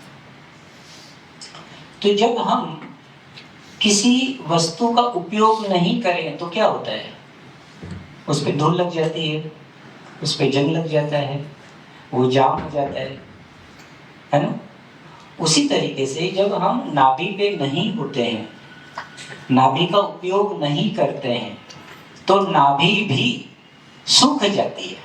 तो जब हम किसी वस्तु का उपयोग नहीं करें तो क्या होता है? उस पर धूल लग जाती है, उस पर जंग लग जाता है, वो जाम हो जाता है ना? उसी तरीके से जब हम नाभि पे नहीं होते हैं, नाभि का उपयोग नहीं करते हैं, तो नाभि भी सूख जाती है।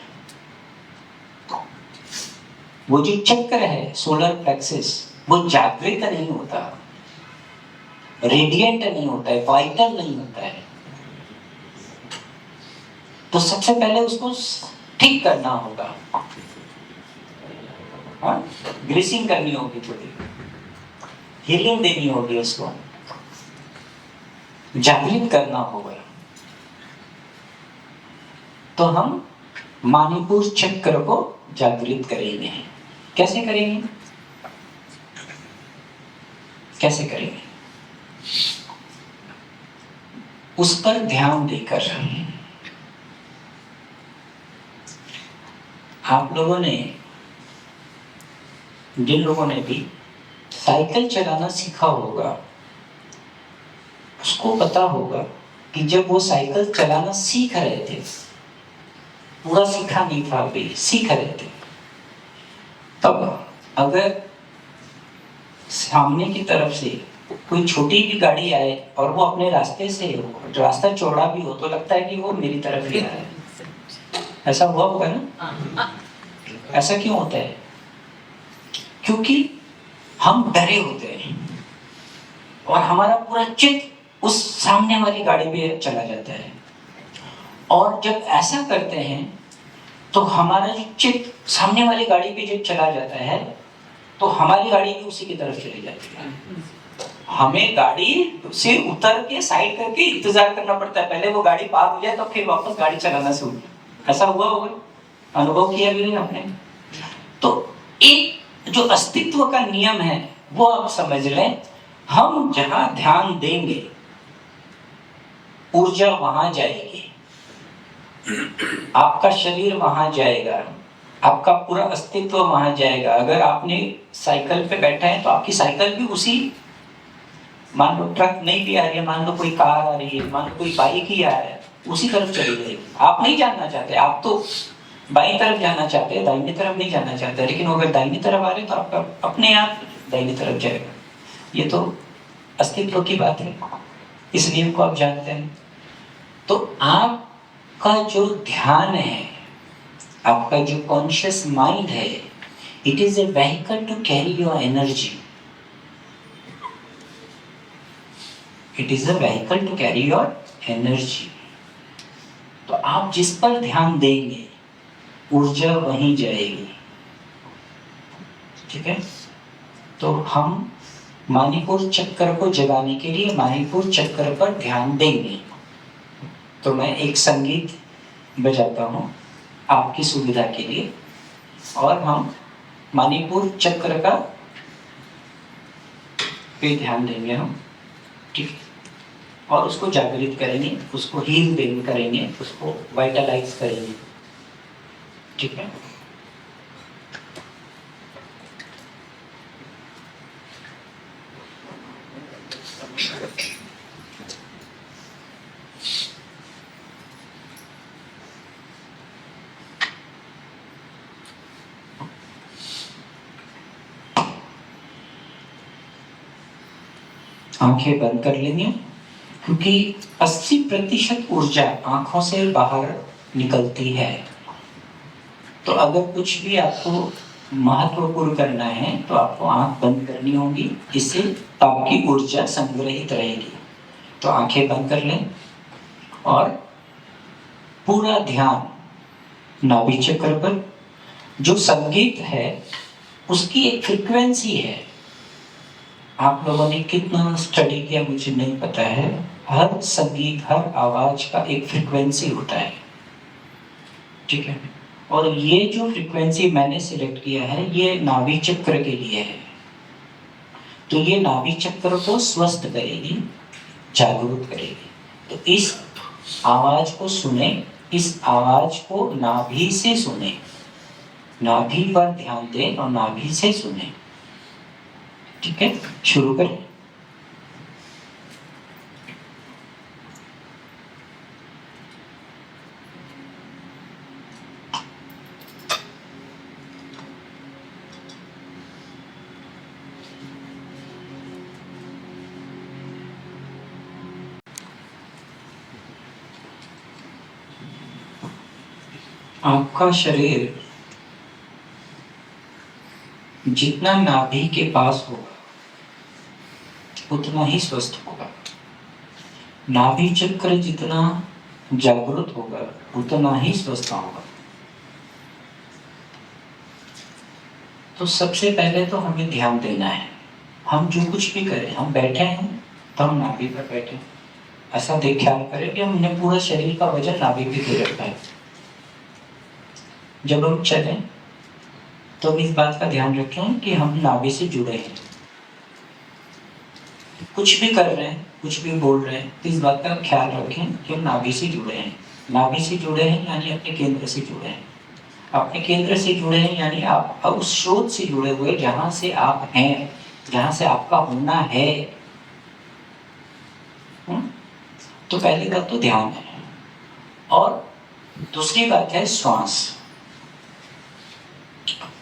वो जो चक्र है सोलर प्लेक्सस, वो जागृत नहीं होता, रेडिएंट नहीं होता है, वाइटल नहीं होता है। तो सबसे पहले उसको ठीक करना होगा, हाँ? ग्रीसिंग करनी होगी, थोड़ी हीलिंग देनी होगी, उसको जागृत करना होगा। तो हम मणिपुर चक्र को जागृत करेंगे। कैसे करेंगे? कैसे करेंगे? उस पर ध्यान देकर। आप लोगों ने, जिन लोगों ने भी साइकिल चलाना सीखा होगा, उसको पता होगा कि जब वो साइकिल चलाना सीख रहे थे, पूरा सीखा नहीं था, अभी सीख रहे थे, तब अगर सामने की तरफ से कोई छोटी भी गाड़ी आए और वो अपने रास्ते से, रास्ता चौड़ा भी हो, तो लगता है कि वो मेरी तरफ ही आ रहा है। ऐसा हुआ होगा ना? ऐसा क्यों होता है? क्योंकि हम डरे होते हैं और हमारा पूरा चित्त उस सामने वाली गाड़ी पे चला जाता है। और जब ऐसा करते हैं तो हमारा जो चित्त सामने वाली गाड़ी पे जब चला जाता है, तो हमारी गाड़ी भी उसी की तरफ चली जाती है। हमें गाड़ी से उतर के साइड करके इंतजार करना पड़ता है, पहले वो गाड़ी पार हो जाए तो फिर वापस गाड़ी चलाना शुरू। ऐसा हुआ होगा, अनुभव किया भी नहीं आपने? तो एक जो अस्तित्व का नियम है वो आप समझ लें, हम जहां ध्यान देंगे ऊर्जा वहां जाएगी, आपका शरीर वहां जाएगा, आपका पूरा अस्तित्व वहां जाएगा। अगर आपने साइकिल पे बैठे हैं तो आपकी साइकिल भी उसी, मान लो ट्रक नहीं भी आ रही है, मान लो कोई कार आ रही है, मान लो कोई बाइक ही आ रहा है, उसी तरफ चली जाएगी। आप नहीं जानना चाहते, आप तो बाईं तरफ जाना चाहते हैं, दाहिनी तरफ नहीं जाना चाहते, लेकिन अगर दाहिनी तरफ आ रहे तो आपका अपने आप दाहिनी तरफ जाएगा। ये तो अस्तित्व की बात है, इस नियम को आप जानते हैं। तो आपका जो ध्यान है, आपका जो कॉन्शियस माइंड है, it is a vehicle to carry your energy. It is a vehicle to carry your energy. तो आप जिस पर ध्यान देंगे ऊर्जा वहीं जाएगी, ठीक है? तो हम मणिपुर चक्र को जगाने के लिए मणिपुर चक्र पर ध्यान देंगे। तो मैं एक संगीत बजाता हूँ आपकी सुविधा के लिए, और हम मणिपुर चक्र का पे ध्यान देंगे हम, ठीक है? और उसको जागृत करेंगे, उसको हील करेंगे, उसको वाइटलाइज करेंगे, ठीक है? आंखें बंद कर लेंगे, क्योंकि 80% ऊर्जा आंखों से बाहर निकलती है। तो अगर कुछ भी आपको महत्वपूर्ण करना है तो आपको आंख बंद करनी होगी, इससे आपकी ऊर्जा संग्रहित रहेगी। तो आंखें बंद कर लें और पूरा ध्यान नाभि चक्र पर। जो संगीत है उसकी एक फ्रीक्वेंसी है। आप लोगों ने कितना स्टडी किया मुझे नहीं पता है, हर संगीत, हर आवाज का एक फ्रीक्वेंसी होता है, ठीक है? और ये जो फ्रीक्वेंसी मैंने सिलेक्ट किया है ये नाभि चक्र के लिए है। तो ये नाभि चक्र को स्वस्थ करेगी, जागरूक करेगी। तो इस आवाज को सुने, इस आवाज को नाभि से सुने, नाभि पर ध्यान दें और नाभि से सुने, ठीक है? शुरू करें। आपका शरीर जितना नाभि के पास होगा उतना ही स्वस्थ होगा। नाभि चक्र जितना जागृत होगा उतना ही स्वस्थ होगा। तो सबसे पहले तो हमें ध्यान देना है। हम जो कुछ भी करें, हम बैठे हैं तो हम नाभि पर बैठे, ऐसा देख ख्याल करें कि हमने पूरा शरीर का वजन नाभि पे दे रखा है। जब हम चलें तो इस बात का ध्यान रखें कि हम नाभि से जुड़े हैं। कुछ भी कर रहे हैं, कुछ भी बोल रहे हैं, इस बात का ख्याल रखें कि हम नाभि से जुड़े हैं। नाभि से जुड़े हैं यानी अपने केंद्र से जुड़े हैं। अपने केंद्र से जुड़े हैं यानी आप उस स्रोत से जुड़े हुए जहां से आप हैं, जहां से आपका होना है। तो पहली बात तो ध्यान है, और दूसरी बात है श्वास।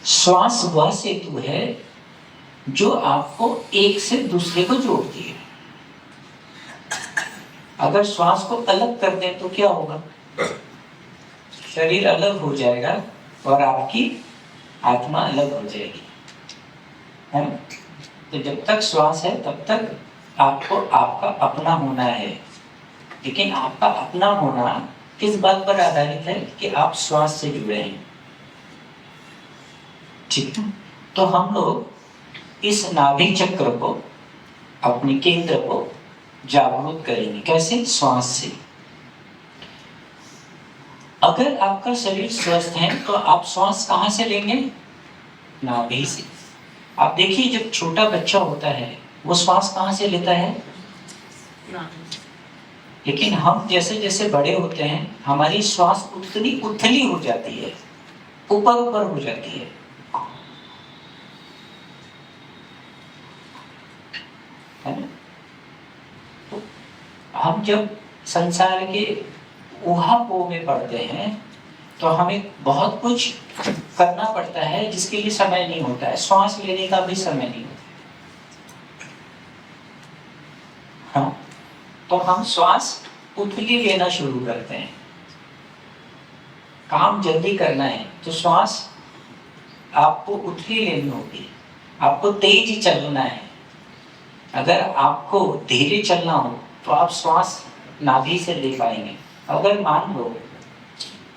श्वास वह सेतु है जो आपको एक से दूसरे को जोड़ती है। अगर श्वास को अलग कर दें तो क्या होगा? शरीर अलग हो जाएगा और आपकी आत्मा अलग हो जाएगी, है ना? तो जब तक श्वास है तब तक आपको आपका अपना होना है। लेकिन आपका अपना होना किस बात पर आधारित है? कि आप श्वास से जुड़े हैं, ठीक है? तो हम लोग इस नाभि चक्र को अपने केंद्र को जागरूक करेंगे। कैसे? श्वास से। अगर आपका शरीर स्वस्थ है तो आप श्वास कहाँ से लेंगे? नाभि से। आप देखिए जब छोटा बच्चा होता है वो श्वास कहाँ से लेता है? लेकिन हम जैसे जैसे बड़े होते हैं हमारी श्वास उतनी उथली हो जाती है, ऊपर ऊपर हो जाती है। तो हम जब संसार के ऊहापोह में पड़ते हैं तो हमें बहुत कुछ करना पड़ता है जिसके लिए समय नहीं होता है। श्वास लेने का भी समय नहीं होता। हाँ, तो हम श्वास उथली लेना शुरू करते हैं। काम जल्दी करना है तो श्वास आपको उथली लेनी होगी, आपको तेज चलना है। अगर आपको धीरे चलना हो तो आप श्वास नाभि से ले पाएंगे। अगर मान लो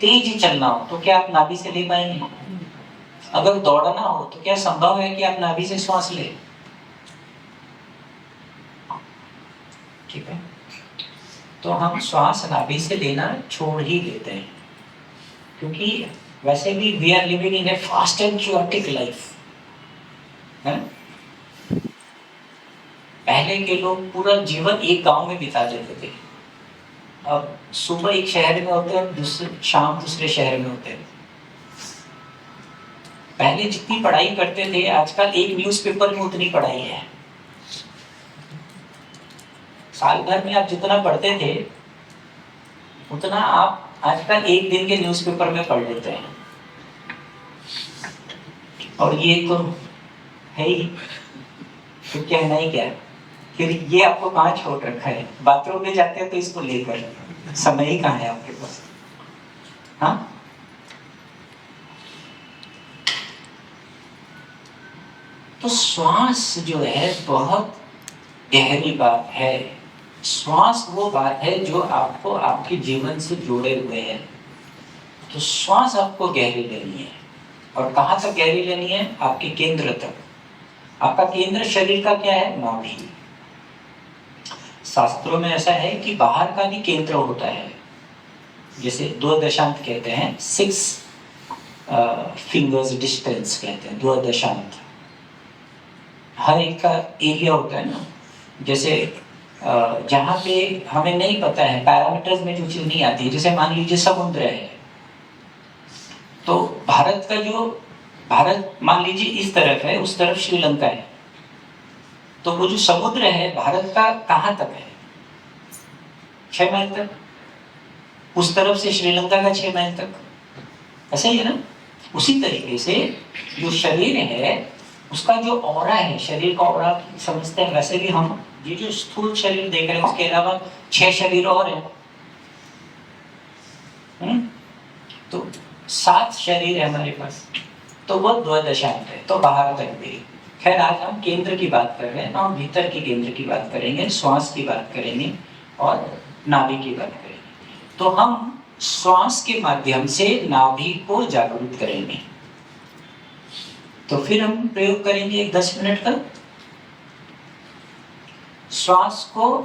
तेज चलना हो तो क्या आप नाभि से ले पाएंगे? अगर दौड़ना हो तो क्या संभव है कि आप नाभि से श्वास ले? ठीक है, तो हम श्वास नाभि से लेना छोड़ ही देते हैं, क्योंकि वैसे भी we are living in a fast and chaotic life. पहले के लोग पूरा जीवन एक गांव में बिता देते थे। अब सुबह एक शहर में होते हैं, शाम दूसरे शहर में होते हैं। पहले जितनी पढ़ाई करते थे आजकल एक न्यूज़पेपर में उतनी पढ़ाई है। साल भर में आप जितना पढ़ते थे उतना आप आजकल एक दिन के न्यूज़पेपर में पढ़ लेते हैं। और ये तो है ही, तो कहना ही क्या। फिर ये आपको कहाँ छोड़ रखा है? बाथरूम में जाते हैं तो इसको लेकर समय ही कहाँ है आपके पास? हाँ, तो श्वास जो है बहुत गहरी बात है। श्वास वो बात है जो आपको आपके जीवन से जुड़े हुए है। तो श्वास आपको गहरी लेनी है। और कहाँ तक गहरी लेनी है? आपके केंद्र तक। आपका केंद्र शरीर का क्या है? नाभि। शास्त्रों में ऐसा है कि बाहर का भी केंद्र होता है, जैसे 2 दशांत कहते हैं, 6 फिंगर्स डिस्टेंस कहते हैं, 2 दशांत। हर एक का एरिया होता है ना। जैसे जहाँ पे हमें नहीं पता है, पैरामीटर्स में जो चीज़ नहीं आती है, जैसे मान लीजिए समुद्र है, तो भारत का जो भारत मान लीजिए इस तरफ है, उस तरफ श्रीलंका है, तो वो जो समुद्र है भारत का कहाँ तक है? 6 माइल तक। उस तरफ से श्रीलंका का 6 माइल तक। ऐसा ही है ना। उसी तरीके से जो शरीर है उसका जो ऑरा है, शरीर का ऑरा समझते हैं, वैसे भी हम ये जो स्थूल शरीर देख रहे हैं उसके अलावा 6 शरीर और हैं। तो 7 शरीर है हमारे पास, तो वो 2 दशांत है, तो बाहर तक भी। खैर आज हम केंद्र की बात कर रहे हैं, हम भीतर के केंद्र की बात करेंगे, श्वास की बात करेंगे और नाभि की बात करेंगे। तो हम श्वास के माध्यम से नाभि को जागरूक करेंगे। तो फिर हम प्रयोग करेंगे 10 मिनट का। श्वास को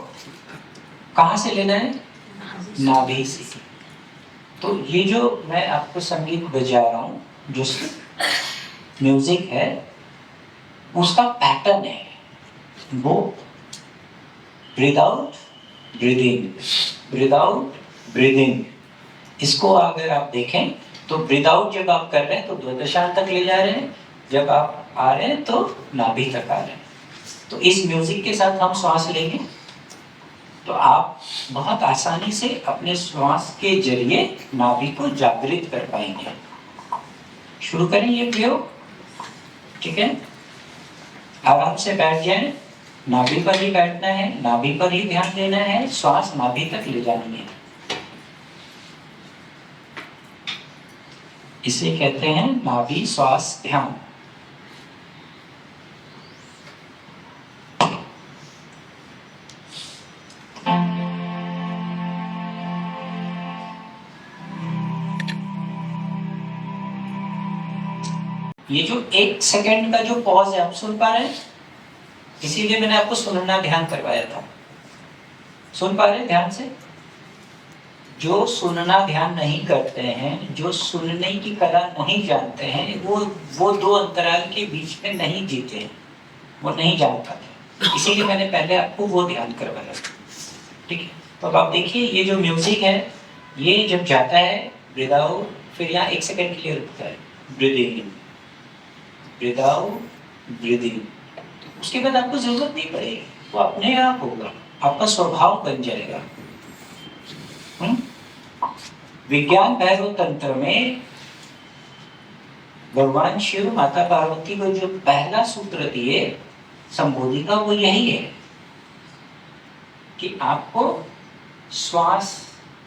कहाँ से लेना है? नाभि से। तो ये जो मैं आपको संगीत बजा रहा हूँ, जो म्यूजिक है, उसका पैटर्न है वो ब्रीथ आउट ब्रीथ इन, ब्रीथ आउट ब्रीथ इन। इसको अगर आप देखें तो ब्रीथ आउट जब आप कर रहे हैं तो 2 दशांत तक ले जा रहे हैं, जब आप आ रहे हैं तो नाभि तक आ रहे हैं। तो इस म्यूजिक के साथ हम श्वास लेंगे तो आप बहुत आसानी से अपने श्वास के जरिए नाभि को जागृत कर पाएंगे। शुरू करें ये प्रयोग, ठीक है। आराम से बैठ जाएं, नाभि पर ही बैठना है, नाभि पर ही ध्यान देना है, श्वास नाभि तक ले जानी है। इसे कहते हैं नाभि श्वास ध्यान। ये जो 1 सेकंड का जो पॉज है आप सुन पा रहे हैं? इसीलिए मैंने आपको सुनना ध्यान करवाया था। सुन पा रहे ध्यान से? जो सुनना ध्यान नहीं करते हैं, जो सुनने की कला नहीं जानते हैं, वो दो अंतराल के बीच में नहीं जीते हैं, वो नहीं जान पाते। इसीलिए मैंने पहले आपको वो ध्यान करवाया। ठीक है, तो अब आप देखिए ये जो म्यूजिक है, ये जब जाता है ब्रीद आउट, फिर यहाँ 1 सेकंड के लिए रुकता है, breathe in, breathe out, breathe in. उसके बाद आपको जरूरत नहीं पड़ेगी, वो अपने आप होगा, आपका स्वभाव बन जाएगा। विज्ञान भैरव तंत्र में भगवान शिव माता पार्वती को जो पहला सूत्र दिए संबोधि का, वो यही है कि आपको श्वास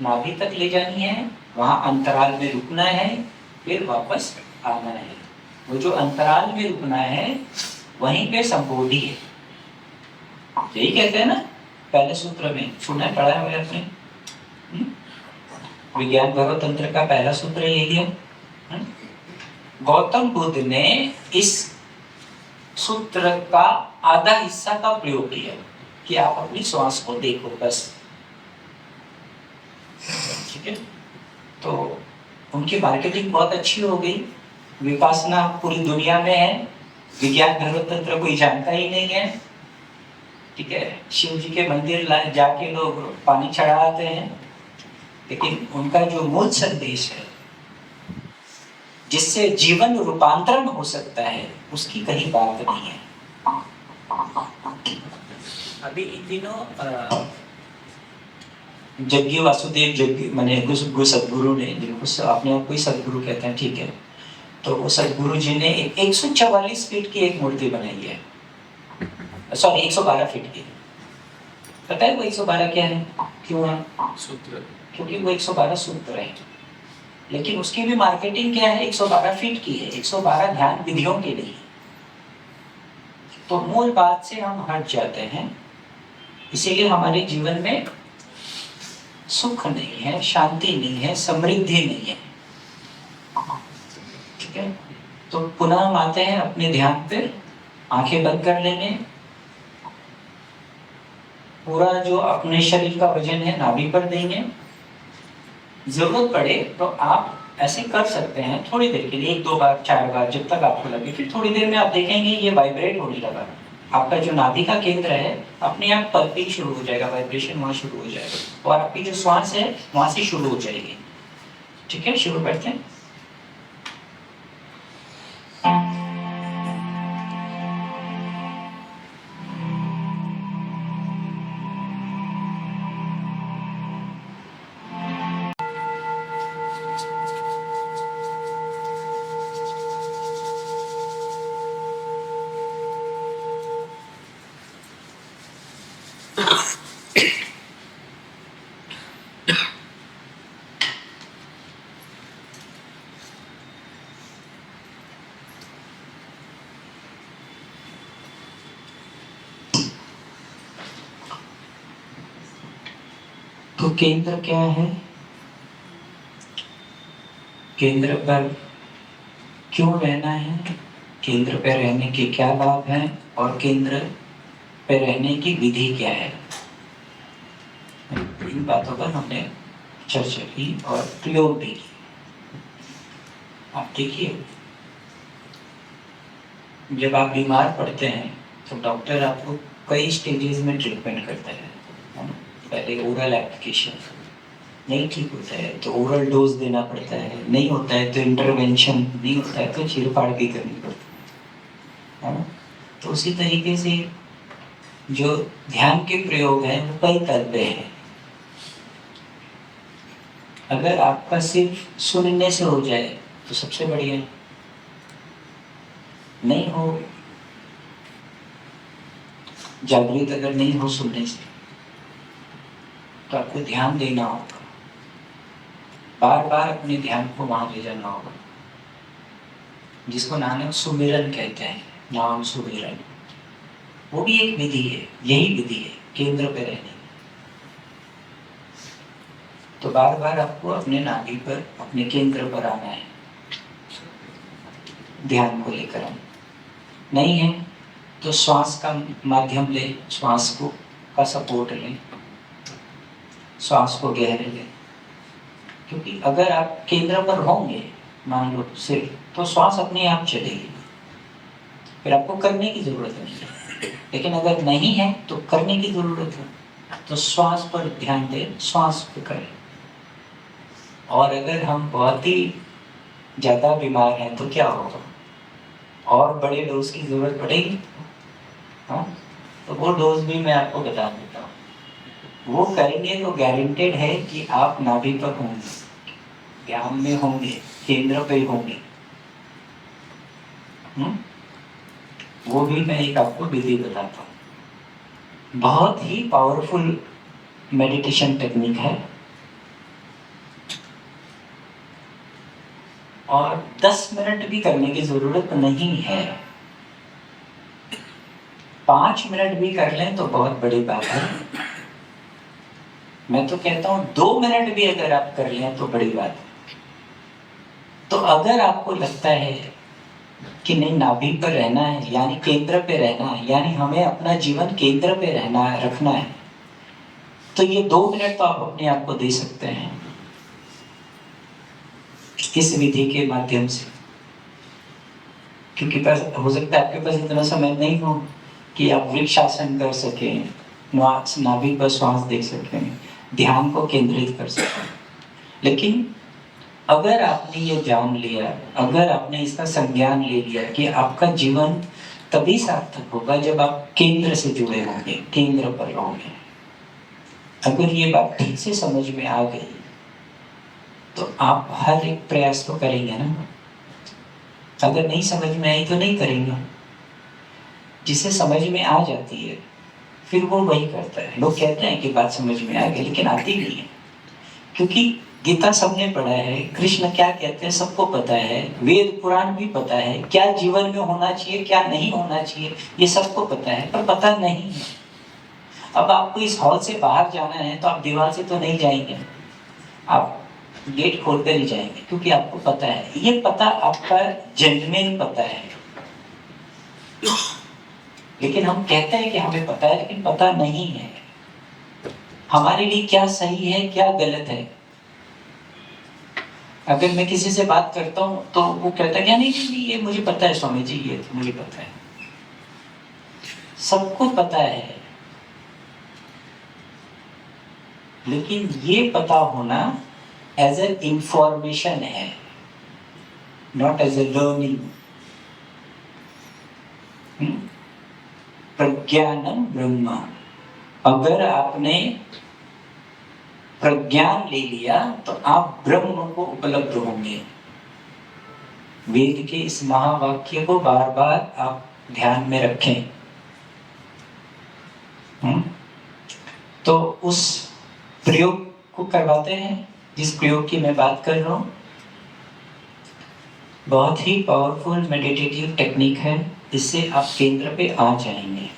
नाभि तक ले जानी है, वहां अंतराल में रुकना है, फिर वापस आना है। वो जो अंतराल में रुकना है वहीं पे संबोधि है। यही कहते हैं ना पहले सूत्र में, सुना है, पढ़ा है आपने? विज्ञान भैरव तंत्र का पहला सूत्र यही है। गौतम बुद्ध ने इस सूत्र का आधा हिस्सा का प्रयोग किया कि आप अपनी श्वास को देखो बस। ठीक है, तो उनकी मार्केटिंग बहुत अच्छी हो गई। विपासना पूरी दुनिया में है, विज्ञान भैरव तंत्र कोई जानता ही नहीं है। ठीक है, शिव जी के मंदिर जाके लोग पानी चढ़ाते हैं, लेकिन उनका जो मूल संदेश है जिससे जीवन रूपांतरण हो सकता है, उसकी कहीं बात नहीं है। अभी इन दिनों जग्गी वासुदेव जग्गी माने सदगुरु ने, जिनको आपने आप कोई सदगुरु कहते हैं, ठीक है, तो वो सदगुरु जी ने 144 फीट की एक मूर्ति बनाई है, सॉरी 112 फीट की। पता है वो 112 क्या है, क्यों है? सूत्र, क्योंकि वो 112 सूत्र है। लेकिन उसकी भी मार्केटिंग क्या है, 112 फीट की है, 112 ध्यान विधियों के लिए। तो मूल बात से हम हट जाते हैं, इसीलिए हमारे जीवन में सुख नहीं है, शांति नहीं है, समृद्धि नहीं है। ठीक है, तो पुनः हम आते हैं अपने ध्यान पर, आंखें बंद कर लेंगे। पूरा जो अपने शरीर का वजन है नाभि पर देंगे। जरूरत पड़े तो आप ऐसे कर सकते हैं थोड़ी देर के लिए, 1 2 बार 4 बार, जब तक आपको लगे। फिर थोड़ी देर में आप देखेंगे ये वाइब्रेट होने लगा, आपका जो नाभि का केंद्र है अपने आप पल्पिंग शुरू हो जाएगा, वाइब्रेशन वहां शुरू हो जाएगा, और आपकी जो श्वास है वहां से शुरू हो जाएगी। ठीक है, शुरू करते हैं। तो केंद्र क्या है, केंद्र पर क्यों रहना है, केंद्र पर रहने के क्या लाभ हैं, और केंद्र पर रहने की विधि क्या है, इन बातों पर हमने चर्चा की और प्रयोग भी की। आप देखिए, जब आप बीमार पड़ते हैं तो डॉक्टर आपको कई स्टेजेस में ट्रीटमेंट करता है। पहले ओरल एप्लीकेशन, नहीं ठीक होता है तो ओरल डोज देना पड़ता है, नहीं होता है तो इंटरवेंशन, नहीं होता है तो चीरफाड़ भी करनी पड़ती है ना। तो उसी तरीके से जो ध्यान के प्रयोग हैं वो कई तरह हैं। अगर आपका सिर्फ सुनने से हो जाए तो सबसे बढ़िया है, नहीं हो, जागृत अगर नहीं हो सुनने से, तो आपको ध्यान देना होगा, बार बार अपने ध्यान को वहां ले जाना होगा, जिसको नाम सुमिरन कहते हैं, नाम सुमिरन। वो भी एक विधि है, यही विधि है केंद्र पे रहने की। तो बार बार आपको अपने नाभि पर, अपने केंद्र पर आना है, ध्यान को लेकर आना। नहीं है तो श्वास का माध्यम ले, श्वास को का सपोर्ट लें, श्वास को गहरे लें, क्योंकि अगर आप केंद्र पर होंगे मान लो सिर्फ, तो श्वास अपने आप चलेगी, फिर आपको करने की जरूरत नहीं है। लेकिन अगर नहीं है तो करने की जरूरत है, तो श्वास पर ध्यान दें, श्वास पे करें। और अगर हम बहुत ही ज़्यादा बीमार हैं तो क्या होगा, और बड़े डोज की जरूरत पड़ेगी। हाँ, तो वो डोज भी मैं आपको बता देता हूँ। वो करेंगे तो गारंटेड है कि आप नाभि पर होंगे, ध्यान में होंगे, केंद्र पे होंगे। वो भी मैं एक आपको विधि बताता हूँ। बहुत ही पावरफुल मेडिटेशन टेक्निक है, और 10 मिनट भी करने की जरूरत नहीं है। 5 मिनट भी कर लें तो बहुत बड़ी बात है। मैं तो कहता हूँ 2 मिनट भी अगर आप कर लें तो बड़ी बात है। तो अगर आपको लगता है कि नहीं, नाभि पर रहना है, यानी केंद्र पे रहना है, यानी हमें अपना जीवन केंद्र पे रहना है, रखना है, तो ये 2 मिनट तो आप अपने आप को दे सकते हैं इस विधि के माध्यम से। क्योंकि हो सकता है आपके पास इतना समय नहीं हो कि आप वृक्षासन कर सकें, नाभि पर श्वास दे सकें, ध्यान को केंद्रित कर सकें। लेकिन अगर आपने ये जान लिया, अगर आपने इसका संज्ञान ले लिया कि आपका जीवन तभी सार्थक होगा जब आप केंद्र से जुड़े होंगे, केंद्र पर रहोगे। अगर ये बात ठीक से समझ में आ गई तो आप हर एक प्रयास तो करेंगे ना। अगर नहीं समझ में आई तो नहीं करेंगे। जिसे समझ में आ जाती है फिर वो वही करता है। लोग कहते हैं कि बात समझ में आ गई, लेकिन आती नहीं है। क्योंकि गीता सबने पढ़ा है, कृष्ण क्या कहते हैं सबको पता है, वेद पुराण भी पता है, क्या जीवन में होना चाहिए क्या नहीं होना चाहिए ये सबको पता है, पर पता नहीं है। अब आपको इस हॉल से बाहर जाना है तो आप दीवार से तो नहीं जाएंगे, आप गेट खोल कर ही जाएंगे, क्योंकि आपको पता है। ये पता आपका जेन्युइन पता है। लेकिन हम कहते हैं कि हमें पता है, लेकिन पता नहीं है हमारे लिए क्या सही है क्या गलत है। अगर मैं किसी से बात करता हूँ तो वो कहता है नहीं नहीं ये मुझे पता है स्वामी जी, ये तो मुझे पता है। सबको पता है, लेकिन ये पता होना एज ए इंफॉर्मेशन है, नॉट एज ए लर्निंग। प्रज्ञानम ब्रह्म, अगर आपने प्रज्ञान ले लिया तो आप ब्रह्म को उपलब्ध होंगे। वेद के इस महावाक्य को बार बार आप ध्यान में रखें। तो उस प्रयोग को करवाते हैं जिस प्रयोग की मैं बात कर रहा हूँ। बहुत ही पावरफुल मेडिटेटिव टेक्निक है, इससे आप केंद्र पे आ जाएंगे।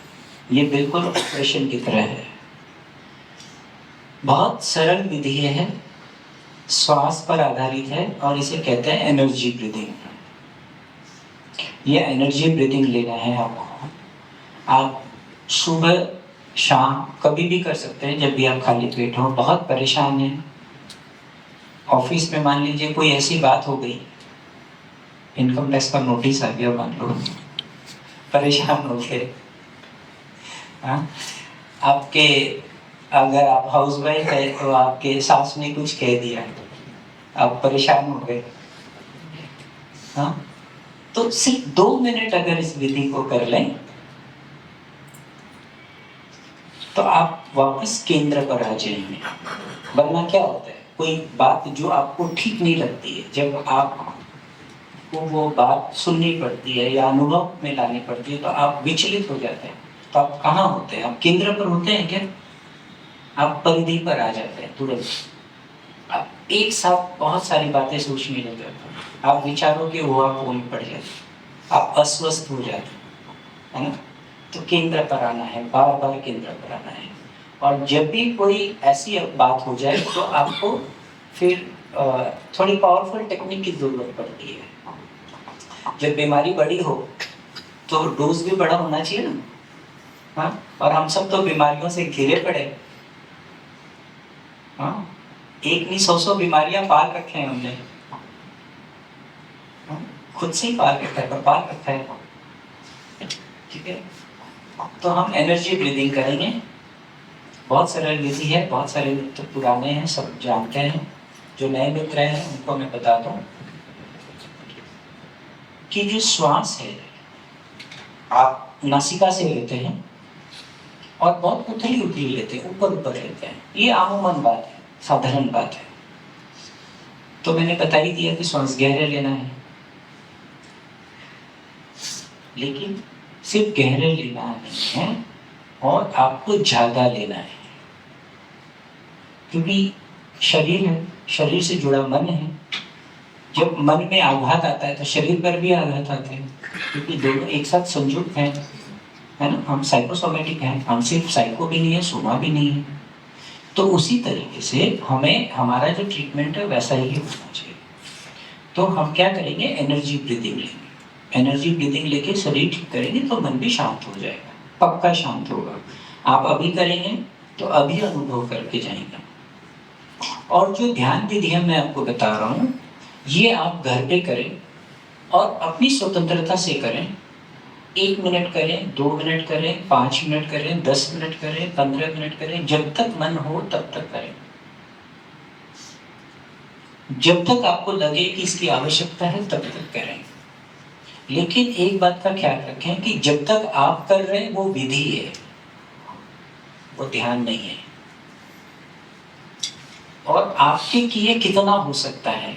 ये बिल्कुल ऑपरेशन की तरह है। बहुत सरल विधि है, श्वास पर आधारित है, और इसे कहते हैं एनर्जी ब्रीदिंग। ये एनर्जी ब्रीदिंग लेना है आपको। आप सुबह शाम कभी भी कर सकते हैं, जब भी आप खाली पेट हो, बहुत परेशान हैं, ऑफिस में मान लीजिए कोई ऐसी बात हो गई, इनकम टैक्स का नोटिस आ गया, मान लो परेशान हो गए। आपके अगर आप हाउसवाइफ है तो आपके सास ने कुछ कह दिया, आप परेशान हो गए। तो सिर्फ 2 मिनट अगर इस विधि को कर लें तो आप वापस केंद्र पर आ जाएंगे। वरना क्या होता है, कोई बात जो आपको ठीक नहीं लगती है, जब आपको वो बात सुननी पड़ती है या अनुभव में लानी पड़ती है तो आप विचलित हो जाते हैं। तो आप कहाँ होते हैं? आप केंद्र पर होते हैं क्या? आप परिधि पर आ जाते हैं तुरंत। आप एक साथ बहुत सारी बातें सोचने लग जाते हैं, आप विचारों के ऊहापोह में पड़ जाते हैं, आप अस्वस्थ हो जाते हैं ना। तो केंद्र पर आना है, बार बार केंद्र पर आना है। और जब भी कोई ऐसी बात हो जाए तो आपको फिर थोड़ी पावरफुल टेक्निक की जरूरत पड़ती है। जब बीमारी बड़ी हो तो डोज भी बड़ा होना चाहिए ना। हाँ, और हम सब तो बीमारियों से घिरे पड़े। हाँ, एक नहीं 100 बीमारियां पाल रखे हैं हमने। हाँ, खुद से ही पाल रखा है, पर पाल रखा है। ठीक है, तो हम एनर्जी ब्रीदिंग करेंगे। बहुत सरल विधि है, बहुत सारे मित्र पुराने हैं, सब जानते हैं। जो नए मित्र हैं उनको मैं बताता हूँ कि जो श्वास है आप नासिका से लेते हैं और बहुत उथली उथली लेते हैं, ऊपर ऊपर लेते हैं। ये आमूमन बात है, साधारण बात है। तो मैंने बता ही दिया कि श्वास गहरे लेना है, लेकिन सिर्फ गहरे लेना नहीं है और आपको ज्यादा लेना है, क्योंकि शरीर है, शरीर से जुड़ा मन है। जब मन में आघात आता है तो शरीर पर भी आघात आते हैं, क्योंकि दोनों एक साथ संयुक्त हैं, है ना। हम साइकोसोमेटिक हैं, हम सिर्फ साइको भी नहीं है, सोमा भी नहीं है। तो उसी तरीके से हमें हमारा जो ट्रीटमेंट है वैसा ही होना चाहिए। तो हम क्या करेंगे, एनर्जी ब्रीदिंग लेंगे। एनर्जी ब्रीदिंग लेके शरीर ठीक करेंगे तो मन भी शांत हो जाएगा, पक्का शांत होगा। आप अभी करेंगे तो अभी अनुभव करके जाएंगे। और जो ध्यान विधियां मैं आपको बता रहा हूँ, ये आप घर पे करें और अपनी स्वतंत्रता से करें। 1 मिनट करें, 2 मिनट करें, 5 मिनट करें, 10 मिनट करें, 15 मिनट करें, जब तक मन हो तब तक करें। जब तक आपको लगे कि इसकी आवश्यकता है तब तक करें। लेकिन एक बात का ख्याल रखें कि जब तक आप कर रहे हैं वो विधि है, वो ध्यान नहीं है। और आपके किए कितना हो सकता है,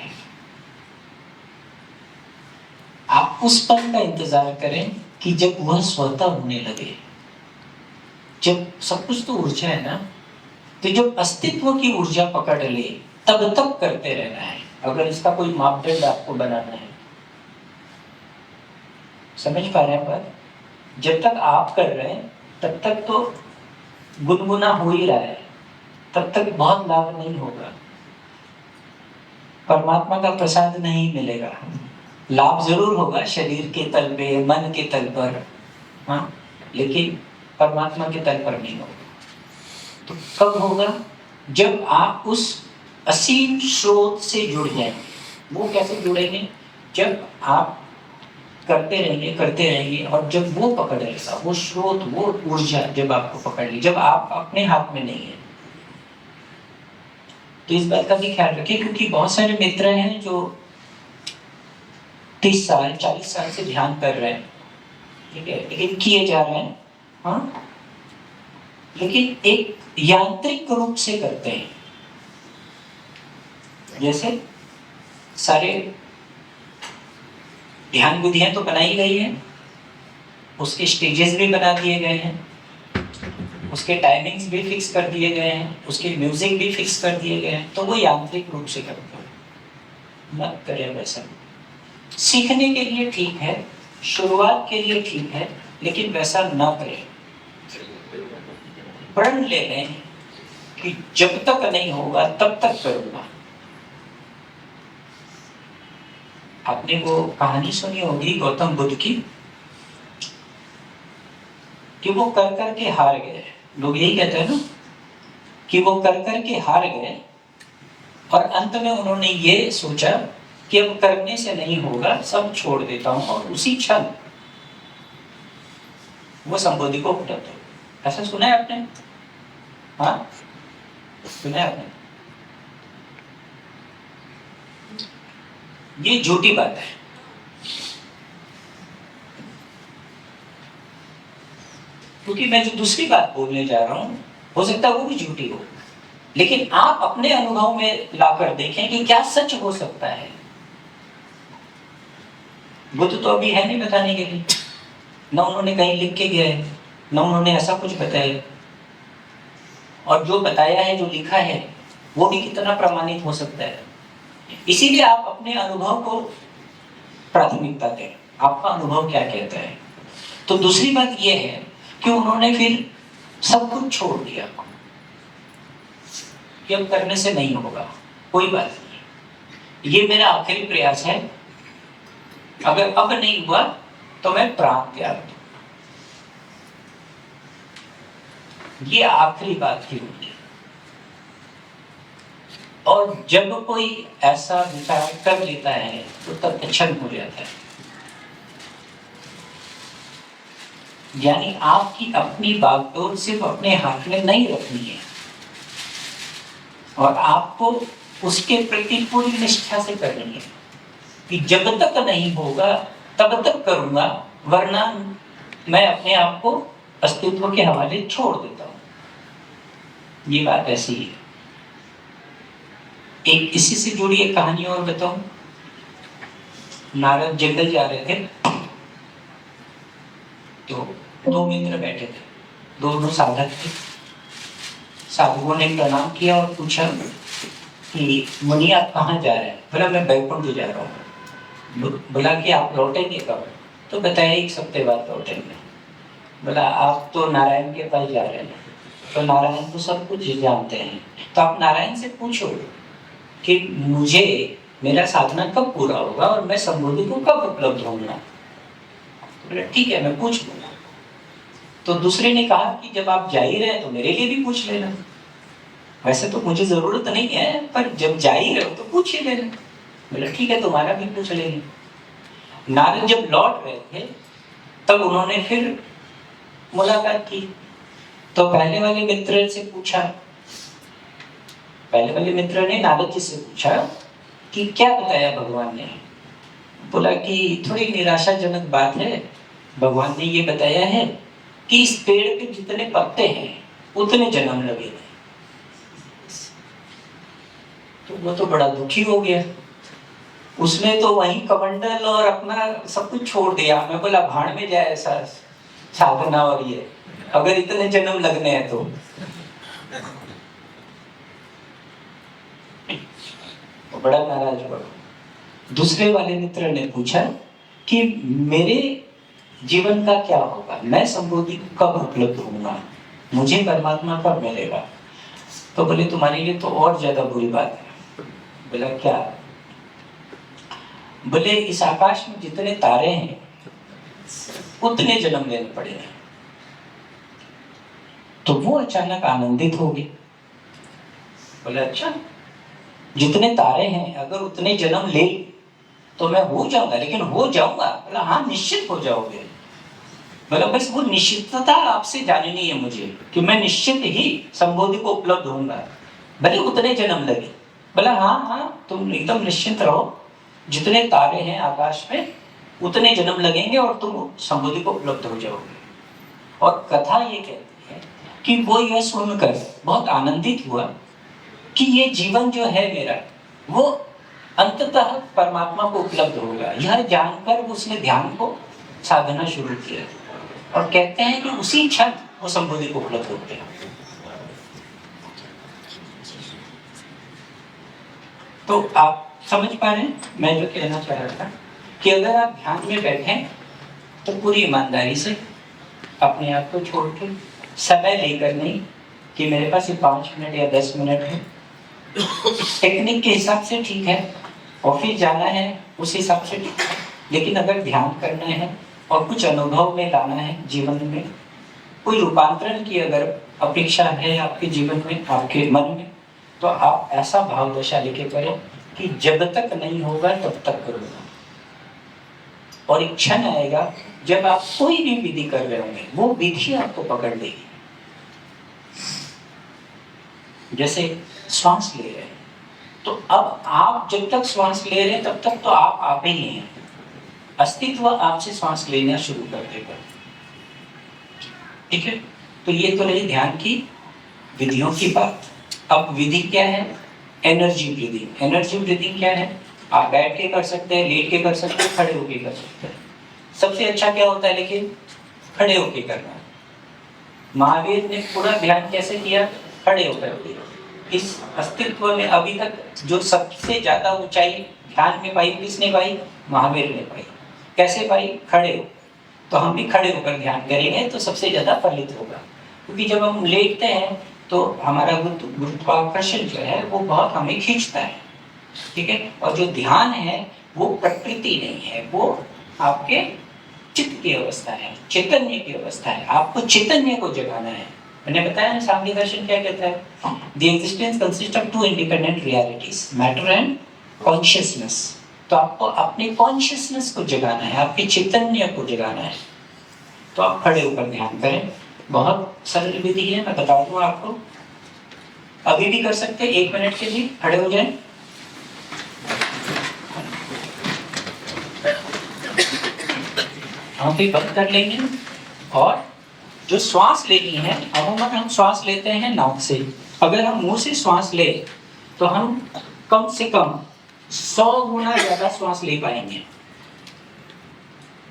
आप उस पल का इंतजार करें कि जब वह स्वतः होने लगे। जब सब कुछ तो ऊर्जा है ना, तो जब अस्तित्व की ऊर्जा पकड़ ले तब तक करते रहना है। अगर इसका कोई मापदंड आपको बनाना है, समझ पा रहे हैं बात? जब तक आप कर रहे हैं तब तक तो गुनगुना हो ही रहा है, तब तक बहुत लाभ नहीं होगा, परमात्मा का प्रसाद नहीं मिलेगा। लाभ जरूर होगा शरीर के तल पे, मन के तल पर, हाँ, लेकिन परमात्मा के तल पर नहीं होगा। तो कब होगा? जब आप उस असीम स्रोत से जुड़ जाएंगे। वो कैसे जुड़ेंगे? जब आप करते रहेंगे और जब वो पकड़ लेगा, वो स्रोत, वो ऊर्जा जब आपको पकड़ ली, जब आप अपने हाथ में नहीं है। तो इस बात का भी ख्याल रखिए, क्योंकि बहुत सारे मित्र हैं जो 30 साल 40 साल से ध्यान कर रहे हैं, ठीक है, लेकिन किए जा रहे हैं, हाँ, लेकिन एक यांत्रिक रूप से करते हैं। जैसे सारे ध्यान विधियां तो बनाई गई है, उसके स्टेजेस भी बना दिए गए हैं, उसके टाइमिंग्स भी फिक्स कर दिए गए हैं, उसके म्यूजिक भी फिक्स कर दिए गए हैं। तो वो यांत्रिक रूप से करते हैं, मत करें वैसा। सीखने के लिए ठीक है, शुरुआत के लिए ठीक है, लेकिन वैसा ना करें। प्रण ले लें कि जब तक नहीं होगा तब तक करूंगा। आपने वो कहानी सुनी होगी गौतम बुद्ध की, कि वो कर कर के हार गए। लोग यही कहते हैं ना कि वो कर कर के हार गए और अंत में उन्होंने ये सोचा कि अब करने से नहीं होगा, सब छोड़ देता हूं, और उसी क्षण वो संबोधि को उठा दो। ऐसा सुना है आपने? हाँ, सुना है आपने? ये झूठी बात है। क्योंकि मैं जो दूसरी बात बोलने जा रहा हूं, हो सकता है वो भी झूठी हो, लेकिन आप अपने अनुभव में लाकर देखें कि क्या सच हो सकता है। बुद्ध तो अभी है नहीं बताने के लिए, न उन्होंने कहीं लिख के गए, न उन्होंने ऐसा कुछ बताया, और जो बताया है, जो लिखा है, वो भी कितना प्रमाणित हो सकता है। इसीलिए आप अपने अनुभव को प्राथमिकता दें, आपका अनुभव क्या कहता है। तो दूसरी बात यह है कि उन्होंने फिर सब कुछ छोड़ दिया कि अब करने से नहीं होगा, कोई बात नहीं, ये मेरा आखिरी प्रयास है, अगर अब नहीं हुआ तो मैं प्राण त्याग दूं। ये आखिरी बात थी उनकी। और जब कोई ऐसा विचार कर लेता है तो तब क्षण हो जाता है। यानी आपकी अपनी बागडोर सिर्फ अपने हाथ में नहीं रखनी है और आपको उसके प्रति पूरी निष्ठा से करनी है कि जब तक नहीं होगा तब तक करूंगा, वरना मैं अपने आप को अस्तित्व के हवाले छोड़ देता हूं। ये बात ऐसी है। एक इसी से जुड़ी एक कहानी और बताऊं। नारद जंगल जा रहे थे तो दो मित्र बैठे थे, दोनों साधक थे। साधुओं ने प्रणाम किया और पूछा कि मुनि आप कहाँ जा रहे हैं? बोला मैं बैकुंठ जा रहा हूँ। बोला कि आप लौटेंगे कब? तो बताया 1 सप्ताह बाद लौटेंगे। बोला आप तो नारायण के पास जा रहे हैं। तो नारायण तो सब कुछ जानते हैं, तो आप नारायण से पूछो कि मुझे मेरा साधना कब पूरा होगा और मैं संबोधि को कब उपलब्ध होऊंगा। बोला ठीक है मैं पूछ लूंगा। तो दूसरे ने कहा कि जब आप जा ही रहे तो मेरे लिए भी पूछ लेना। वैसे तो मुझे जरूरत नहीं है, पर जब जा ही रहे हो तो पूछ ही लेना। बोला ठीक है तुम्हारा भी पूछ लेंगे। नारद जब लौट रहे थे तब उन्होंने फिर मुलाकात की। तो पहले वाले मित्र से पूछा, पहले वाले मित्र ने नारद जी से पूछा कि क्या बताया भगवान ने? बोला कि थोड़ी निराशाजनक बात है, भगवान ने ये बताया है कि इस पेड़ के जितने पत्ते हैं उतने जन्म लगेंगे। तो वो तो बड़ा दुखी हो गया। उसने तो वहीं कमंडल और अपना सब कुछ छोड़ दिया। मैं बोला भाड़ में जाए ऐसा साधना, और ये अगर इतने जन्म लगने हैं तो बड़ा नाराज हुआ। दूसरे वाले मित्र ने पूछा कि मेरे जीवन का क्या होगा, मैं संबोधि कब उपलब्ध होऊंगा, मुझे परमात्मा कब मिलेगा? तो बोले तुम्हारे लिए तो और ज्यादा बुरी बात है। बोला क्या? बोले इस आकाश में जितने तारे हैं उतने जन्म लेने पड़ेंगे। तो वो अचानक आनंदित हो गए। बोले अच्छा जितने तारे हैं अगर उतने जन्म ले तो मैं हो जाऊंगा, लेकिन हो जाऊंगा? बोला हाँ निश्चित हो जाओगे। बोला बस वो निश्चितता आपसे जाननी है मुझे कि मैं निश्चित ही संबोधि को उपलब्ध होऊंगा, भले उतने जन्म लगे। बोला हाँ हाँ तुम एकदम निश्चिंत रहो, जितने तारे हैं आकाश में उतने जन्म लगेंगे और तुम संबोधि को उपलब्ध हो जाओगे। और कथा ये कहती है कि वो यह सुनकर बहुत आनंदित हुआ कि ये जीवन जो है मेरा वो अंततः परमात्मा को उपलब्ध होगा। यह जानकर उसने ध्यान को साधना शुरू किया और कहते हैं कि उसी क्षण वो संबोधि को उपलब्ध होते हैं। तो आप समझ पा रहे हैं मैं जो कहना चाह रहा था कि अगर आप ध्यान में बैठें तो पूरी ईमानदारी से अपने आप को छोड़ के, समय लेकर नहीं कि मेरे पास ये 5 मिनट या 10 मिनट है। टेक्निक के हिसाब से ठीक है, ऑफिस जाना है उस हिसाब से ठीक है, लेकिन अगर ध्यान करना है और कुछ अनुभव में लाना है, जीवन में कोई रूपांतरण की अगर अपेक्षा है आपके जीवन में, आपके मन में, तो आप ऐसा भाव दशा लेके करें कि जब तक नहीं होगा तब तक करूंगा। और एक क्षण आएगा जब आप कोई भी विधि कर रहे होंगे वो विधि आपको पकड़ लेगी। जैसे श्वास ले रहे हैं तो अब आप जब तक श्वास ले रहे हैं तब तक तो आप ही हैं, अस्तित्व आपसे श्वास लेना शुरू कर देगा। ठीक है, तो ये तो रही ध्यान की विधियों की बात। अब विधि क्या है? Energy breathing. एनर्जी ब्रीदिंग क्या है? आप बैठ के कर सकते हैं, लेट के कर सकते हैं, खड़े होके कर सकते हैं। सबसे अच्छा क्या होता है लेकिन खड़े होके करना। महावीर ने पूरा ध्यान कैसे किया? खड़े होकर। इस अस्तित्व में अभी तक जो सबसे ज्यादा ऊंचाई ध्यान में पाई किसने पाई? महावीर ने पाई। कैसे पाई? खड़े हो। तो हम भी खड़े होकर ध्यान करेंगे तो सबसे ज्यादा फलित होगा, क्योंकि जब हम लेटते हैं तो हमारा गुरुत्वाकर्षण जो है वो बहुत हमें खींचता है। ठीक है, और जो ध्यान है वो प्रकृति नहीं है, वो आपके चित्त की अवस्था है, चैतन्य की अवस्था है। आपको चैतन्य को जगाना है। मैंने बताया ना सांख्य दर्शन क्या कहता है, the existence consist of two independent realities, matter and consciousness. तो आपको अपने कॉन्शियसनेस को जगाना है, आपके चैतन्य को जगाना है। तो आप खड़े होकर ध्यान करें। बहुत सरल विधि है, मैं बता दूं आपको। अभी भी कर सकते हैं, 1 मिनट के लिए खड़े हो जाएं। आंखें बंद कर लेंगे और जो श्वास लेनी है, अमूमन हम श्वास लेते हैं नाक से। अगर हम मुंह से श्वास ले तो हम कम से कम 100 गुना ज्यादा श्वास ले पाएंगे।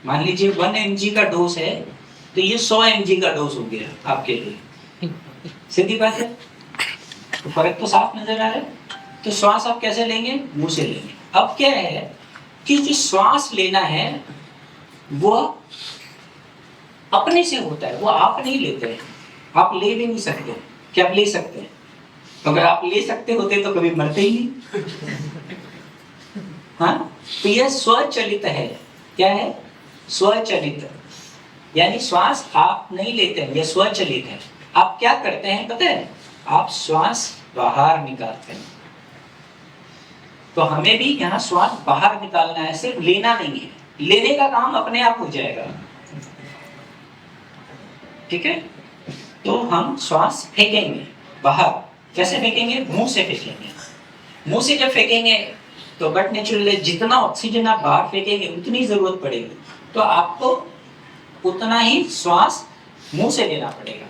मान लीजिए 1 mg का डोज है तो ये 100 mg का डोज हो गया आपके लिए। सीधी बात है, तो फर्क तो साफ नजर आ रहा है। तो श्वास आप कैसे लेंगे? मुंह से लेंगे। अब क्या है कि जो श्वास लेना है वो अपने से होता है, वो आप नहीं लेते हैं। आप ले भी नहीं सकते। क्या आप ले सकते हैं? अगर आप ले सकते होते तो कभी मरते ही नहीं। हाँ, तो यह स्वचलित है। क्या है? स्वचलित, यानी श्वास आप नहीं लेते हैं, यह स्वचलित है। आप क्या करते हैं पता है? आप श्वास बाहर निकालते हैं। तो हमें भी यहाँ श्वास बाहर निकालना है, सिर्फ लेना नहीं है। लेने का काम अपने आप हो जाएगा। ठीक है? तो हम श्वास फेंकेंगे बाहर। कैसे फेंकेंगे? मुंह से फेंकेंगे। मुंह से जब फेंकेंगे तो बट नेचुरली जितना ऑक्सीजन आप बाहर फेंकेंगे उतनी जरूरत पड़ेगी। तो आपको उतना ही श्वास मुंह से लेना पड़ेगा।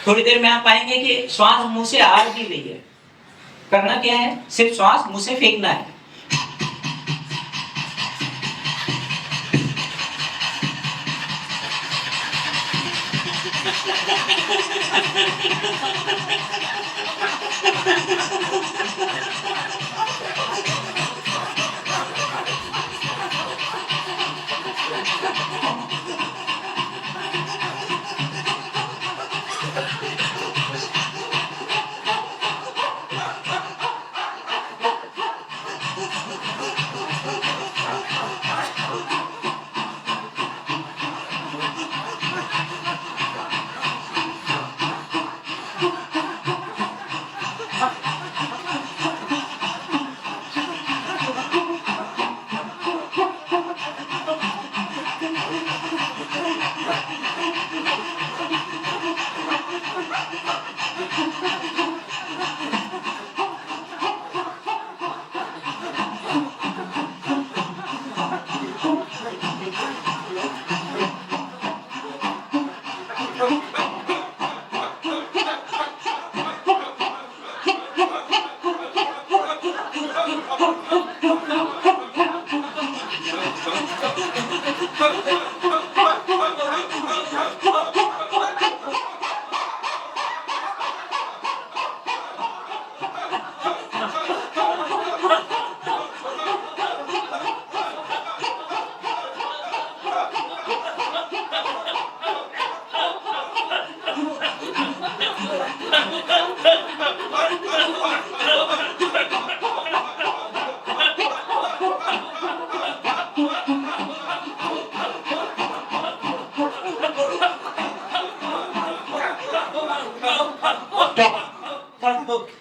थोड़ी देर में आप पाएंगे कि श्वास मुंह से आ भी रही है। करना क्या है? सिर्फ श्वास मुंह से फेंकना है।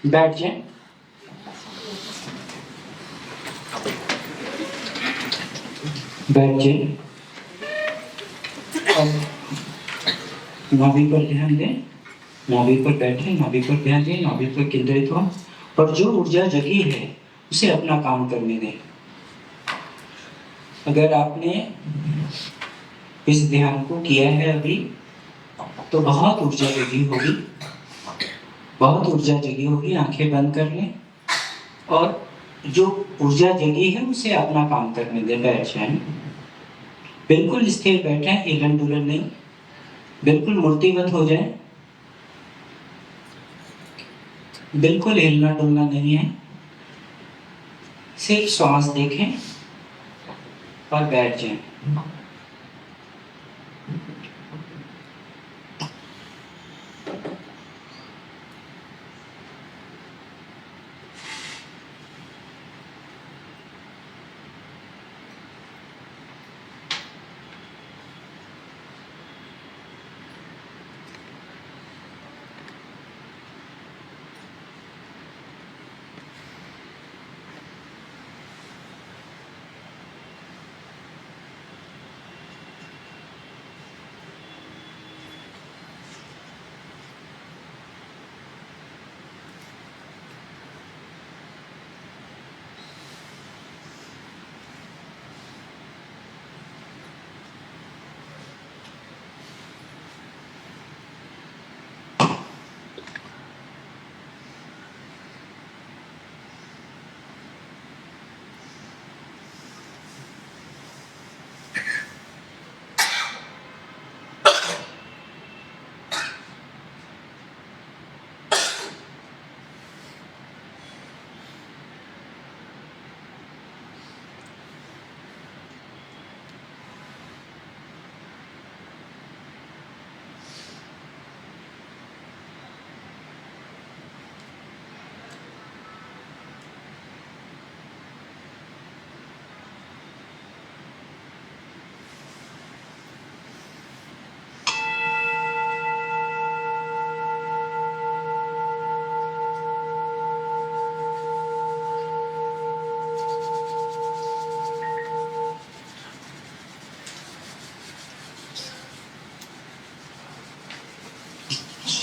बैठ जाए। बैठ जाए। नाभि पर ध्यान दें। नाभि पर बैठे, नाभि पर ध्यान दें, नाभि पर केंद्रित हो और जो ऊर्जा जगी है उसे अपना काम करने दें। अगर आपने इस ध्यान को किया है अभी तो बहुत ऊर्जा जगी होगी, बहुत ऊर्जा जगी होगी। आंखें बंद कर लें और जो ऊर्जा जगी है उसे अपना काम करने दें। बैठ जाएं। बिल्कुल स्थिर बैठें, हिलन डुलन नहीं। बिल्कुल मूर्तिवत हो जाए। बिल्कुल हिलना डुलना नहीं है। सिर्फ श्वास देखें और बैठ जाएं।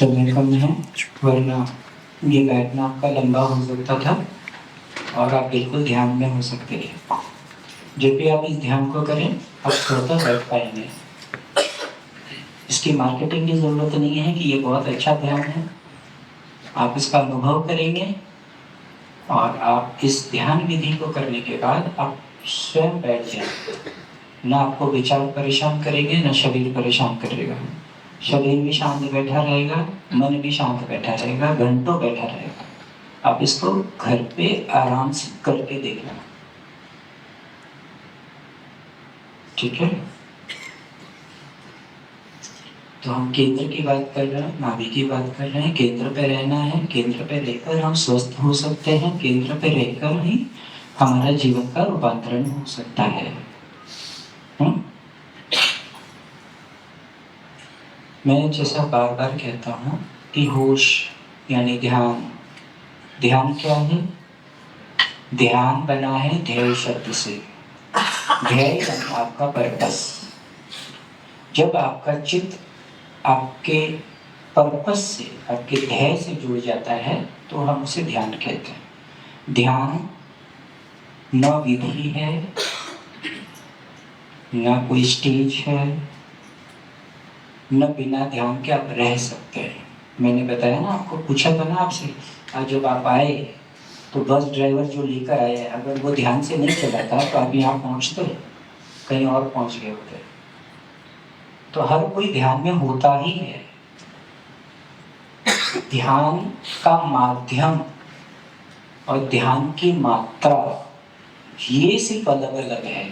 समय कम है, वरना ये बैठना आपका लंबा हो सकता था और आप बिल्कुल ध्यान में हो सकते हैं। जब भी आप इस ध्यान को करें आप थोड़ा बैठ पाएंगे। इसकी मार्केटिंग की ज़रूरत नहीं है कि ये बहुत अच्छा ध्यान है। आप इसका अनुभव करेंगे और आप इस ध्यान विधि को करने के बाद आप स्वयं बैठ जाएंगे। न आपको विचार परेशान करेंगे, न शरीर परेशान करेगा। शरीर भी शांत बैठा रहेगा, मन भी शांत बैठा रहेगा, घंटों बैठा रहेगा। आप इसको घर पे आराम से करके देखना, ठीक है? तो हम केंद्र की बात कर रहे हैं, नाभि की बात कर रहे हैं। केंद्र पे रहना है, केंद्र पे रहकर हम स्वस्थ हो सकते हैं। केंद्र पे रहकर ही हमारा जीवन का रूपांतरण हो सकता है। मैं जैसा बार बार कहता हूँ कि होश यानी ध्यान, ध्यान क्या है? ध्यान बना है ध्येय शब्द से। ध्येय यानी आपका पर्पस। जब आपका चित्त आपके पर्पस से, आपके ध्येय से जुड़ जाता है तो हम उसे ध्यान कहते हैं। ध्यान न विधि है, न कोई स्टेज है, न बिना ध्यान के आप रह सकते हैं। मैंने बताया ना आपको, पूछा था ना आपसे, आज जब आप आए तो बस ड्राइवर जो लेकर आया, अगर वो ध्यान से नहीं चलाता तो आप यहाँ पहुँचते, कहीं और पहुँच गए होते। तो हर कोई ध्यान में होता ही है। ध्यान का माध्यम और ध्यान की मात्रा ये सिर्फ अलग अलग है।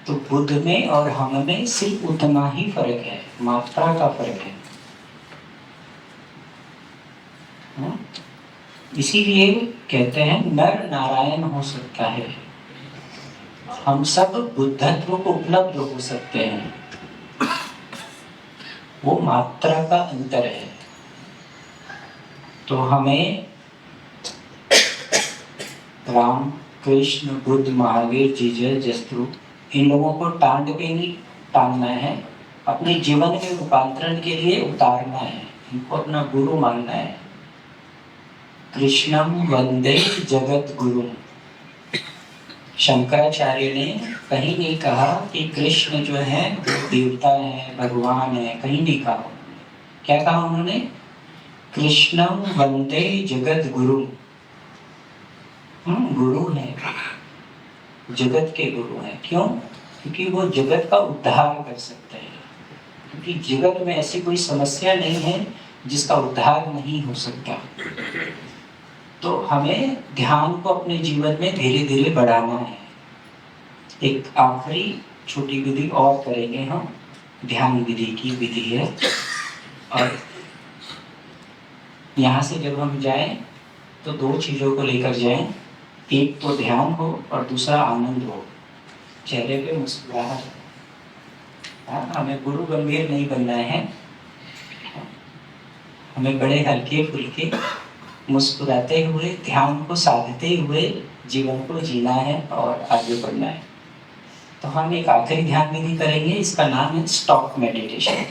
तो बुद्ध में और हम में सिर्फ उतना ही फर्क है, मात्रा का फर्क है। इसीलिए कहते हैं नर नारायण हो सकता है, हम सब बुद्धत्व को उपलब्ध हो सकते हैं। वो मात्रा का अंतर है। तो हमें राम, कृष्ण, बुद्ध, महावीर, जीसस, जस्तु, इन लोगों को टांड पे नहीं टांगना है, अपने जीवन में रूपांतरण के लिए उतारना है, इनको अपना गुरु मानना है। कृष्णम वंदे जगत गुरु। शंकराचार्य ने कहीं नहीं कहा कि कृष्ण जो है वो देवता है, भगवान है, कहीं नहीं कहा। क्या कहा उन्होंने? कृष्णम वंदे जगत गुरु। गुरु है, जगत के गुरु हैं। क्यों? क्योंकि वो जगत का उद्धार कर सकते हैं। क्योंकि जगत में ऐसी कोई समस्या नहीं है जिसका उद्धार नहीं हो सकता। तो हमें ध्यान को अपने जीवन में धीरे धीरे बढ़ाना है। एक आखिरी छोटी विधि और करेंगे हम, ध्यान विधि की विधि है। और यहाँ से जब हम जाएं तो दो चीज़ों को लेकर जाएं, एक तो ध्यान हो और दूसरा आनंद हो, चेहरे पे मुस्कुराहट। हमें गुरु गंभीर नहीं बनना है, हमें बड़े हल्के फुल्के मुस्कुराते हुए ध्यान को साधते हुए जीवन को जीना है और आगे बढ़ना है। तो हम एक आखिरी ध्यान विधि करेंगे, इसका नाम है स्टॉप मेडिटेशन।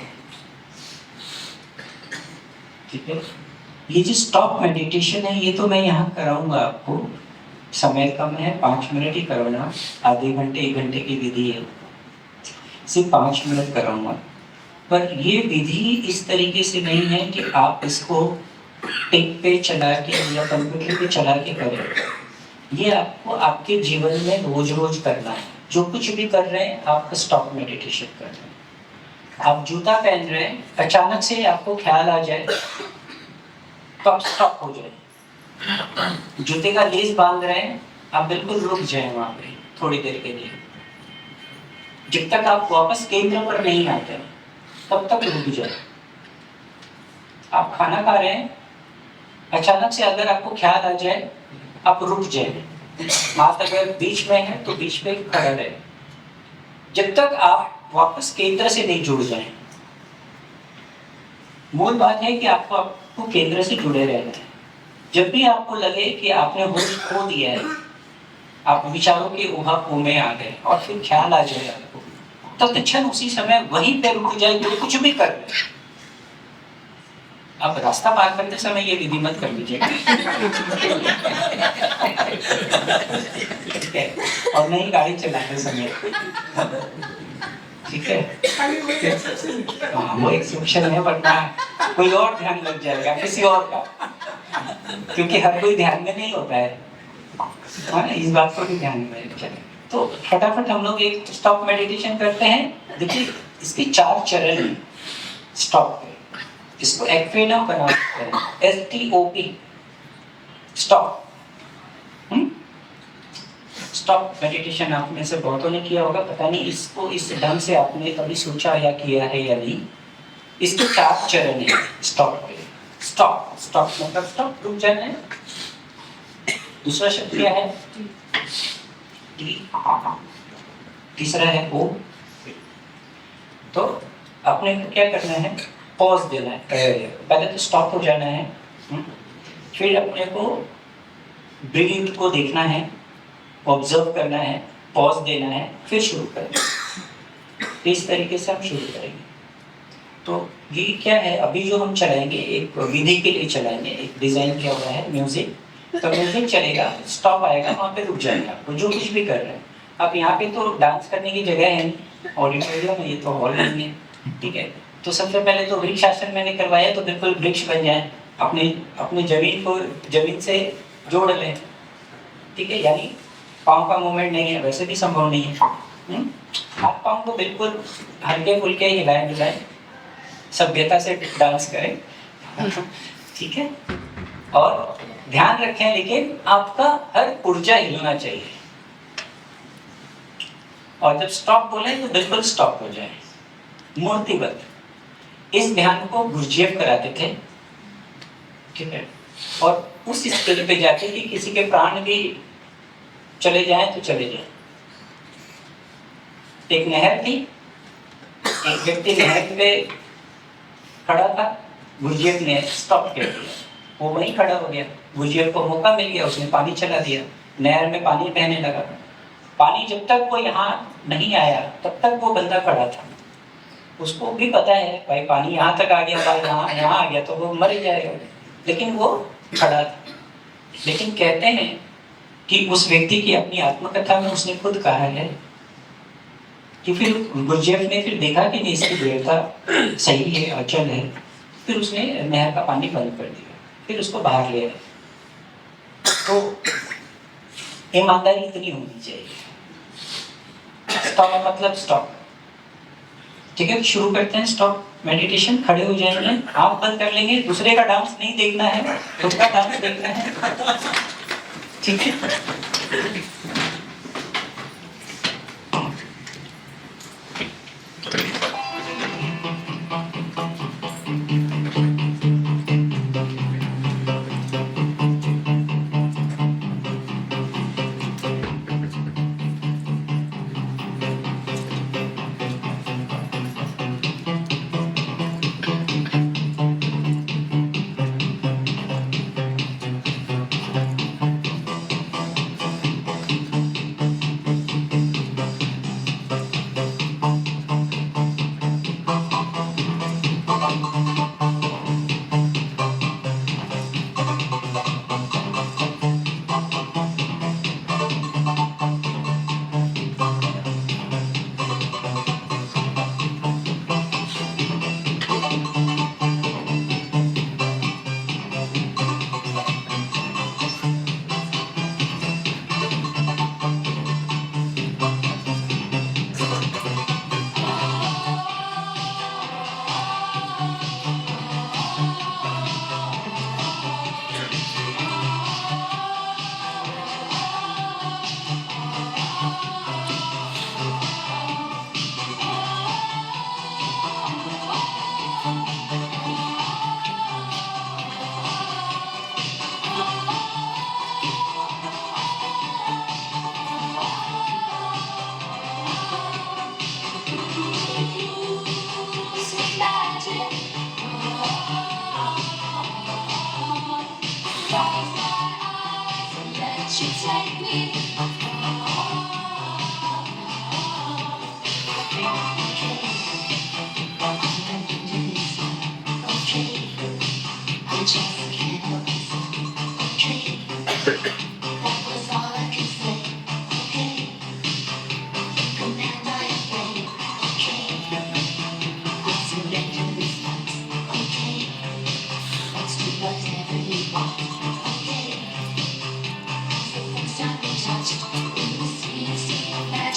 ठीक है? ये जो स्टॉप मेडिटेशन है ये तो मैं यहाँ कराऊंगा आपको, समय कम है, 5 मिनट ही कराऊंगा। आधे घंटे 1 घंटे की विधि है, सिर्फ 5 मिनट कराऊंगा। पर ये विधि इस तरीके से नहीं है कि आप इसको टेप पे चला के या कंप्यूटर पे चला के करें। ये आपको आपके जीवन में रोज रोज करना है। जो कुछ भी कर रहे हैं आप स्टॉप मेडिटेशन कर रहे हैं। आप जूता पहन रहे हैं, अचानक से आपको ख्याल आ जाए तो आप स्टॉप हो जाए। जूते का लेस बांध रहे हैं, आप बिल्कुल रुक जाए वहां पे थोड़ी देर के लिए। जब तक आप वापस केंद्र पर नहीं आते तब तक रुक जाए। आप खाना खा रहे हैं, अचानक से अगर आपको ख्याल आ जाए आप रुक जाए। हाथ अगर बीच में है तो बीच में खड़ा रहे, जब तक आप वापस केंद्र से नहीं जुड़ जाए। मूल बात है कि आपको केंद्र से जुड़े रहना है। जब भी आपको लगे कि आपने होश खो दिया है, आप विचारों के ऊहापोह में आ गए और फिर ख्याल आ जाए आपको, तो तत्क्षण उसी समय वहीं पे रुक जाए जो कुछ भी कर रहे हैं। अब रास्ता पार करते समय ये विधि मत कर लीजिएगा। ठीक है, और नहीं गाड़ी चलाते समय। ठीक है, हाँ, वो एक्सेप्शन है, वरना कोई और ध्यान लग जाएगा किसी और का, क्योंकि हर कोई ध्यान में नहीं होता है। इस बात को भी ध्यान में रखें। तो फटाफट हम लोग एक स्टॉप मेडिटेशन करते हैं। देखिए इसकी 4 चरण हैं स्टॉप पे। इसको एक्वेना बना सकते हैं, STOP, स्टॉप। स्टॉप मेडिटेशन आप में से बहुतों ने किया होगा, पता नहीं इसको इस ढंग से आपने कभी सोचा या किया है या नहीं। इसके 4 चरण हैं स्टॉप पे। स्टॉप, स्टॉप मतलब स्टॉप, रुक जाना है। दूसरा शब्द क्या है? टी। तीसरा है O। तो आपने क्या करना है? पॉज देना है। पहले तो स्टॉप हो जाना है, फिर अपने को ब्रीथ को देखना है, ऑब्जर्व करना है, पॉज देना है, फिर शुरू करेंगे। इस तरीके से हम शुरू करेंगे। तो ये क्या है, अभी जो हम चलाएंगे एक विधि के लिए चलाएंगे, एक डिजाइन किया हुआ है म्यूजिक। तो म्यूजिक चलेगा, स्टॉप आएगा, वहाँ पे रुक जाएगा। तो जो कुछ भी कर रहे हैं अब, यहाँ पे तो डांस करने की जगह है नहीं, ऑडिटोरियम में, ये तो हॉल नहीं है। ठीक है, तो सबसे पहले तो वृक्ष आसन मैंने करवाया, तो बिल्कुल वृक्ष बन जाए, अपने जमीन को जमीन से जोड़ लें। ठीक है, यानी पाँव का मूवमेंट नहीं है, वैसे भी संभव नहीं है। हाथ पाँव को बिल्कुल हल्के फुल्के हिलाएं डुलाएं, सभ्यता से डांस करें। ठीक है, और ध्यान रखें लेकिन आपका हर ऊर्जा हिलना चाहिए। और जब स्टॉप बोले तो बिल्कुल स्टॉप हो जाए, मूर्तिवत। इस ध्यान को गुरुजीएफ कराते थे। ठीक है, और उस स्तर पे जाते कि किसी के प्राण भी चले जाएं तो चले जाएं। एक नहर थी, एक व्यक्ति नहर पे खड़ा था, गुरुजीएफ ने स्टॉप कर दिया, वो वहीं खड़ा हो गया। गुरुजीएफ को मौका मिल गया, उसने पानी चला दिया, नहर में पानी बहने लगा। पानी जब तक वो यहाँ नहीं आया तब तक वो बंदा खड़ा था। उसको भी पता है भाई पानी यहाँ तक आ गया, यहाँ आ गया तो वो मर जाएगा, लेकिन वो खड़ा था। लेकिन कहते हैं कि उस व्यक्ति की अपनी आत्मकथा में उसने खुद कहा है कि फिर गुरुजीएफ ने फिर देखा कि नहीं, इसकी दृढ़ता सही है, अचल है। फिर उसने नहर का पानी बंद कर दिया, फिर उसको बाहर ले आया। तो ईमानदारी इतनी होनी चाहिए। स्टॉप मतलब स्टॉप। ठीक है, शुरू करते हैं स्टॉप मेडिटेशन। खड़े हो जाएंगे, आंख बंद कर लेंगे, दूसरे का डांस नहीं देखना है, खुद का डांस देखना है। ठीक है,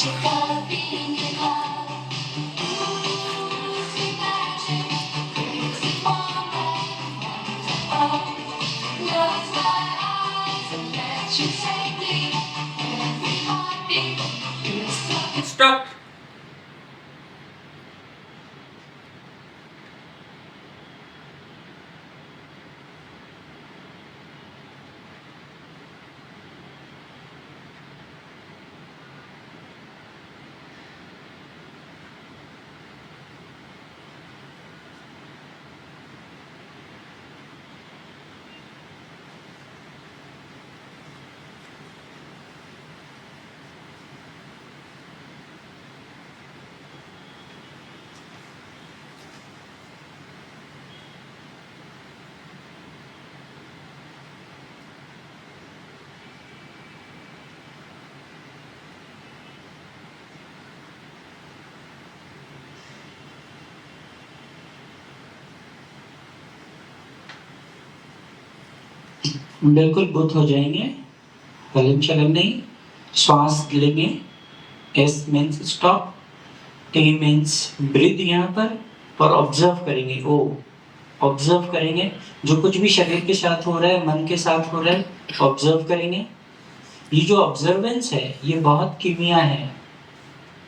Stop. बिल्कुल बुद्ध हो जाएंगे, हलन चलन नहीं, श्वास लेंगे। S means stop, T means breathe यहाँ पर, और ऑब्जर्व करेंगे। ओ ऑब्जर्व करेंगे जो कुछ भी शरीर के साथ हो रहा है, मन के साथ हो रहा है, ऑब्जर्व करेंगे। ये जो ऑब्जर्वेंस है ये बहुत कीमिया है,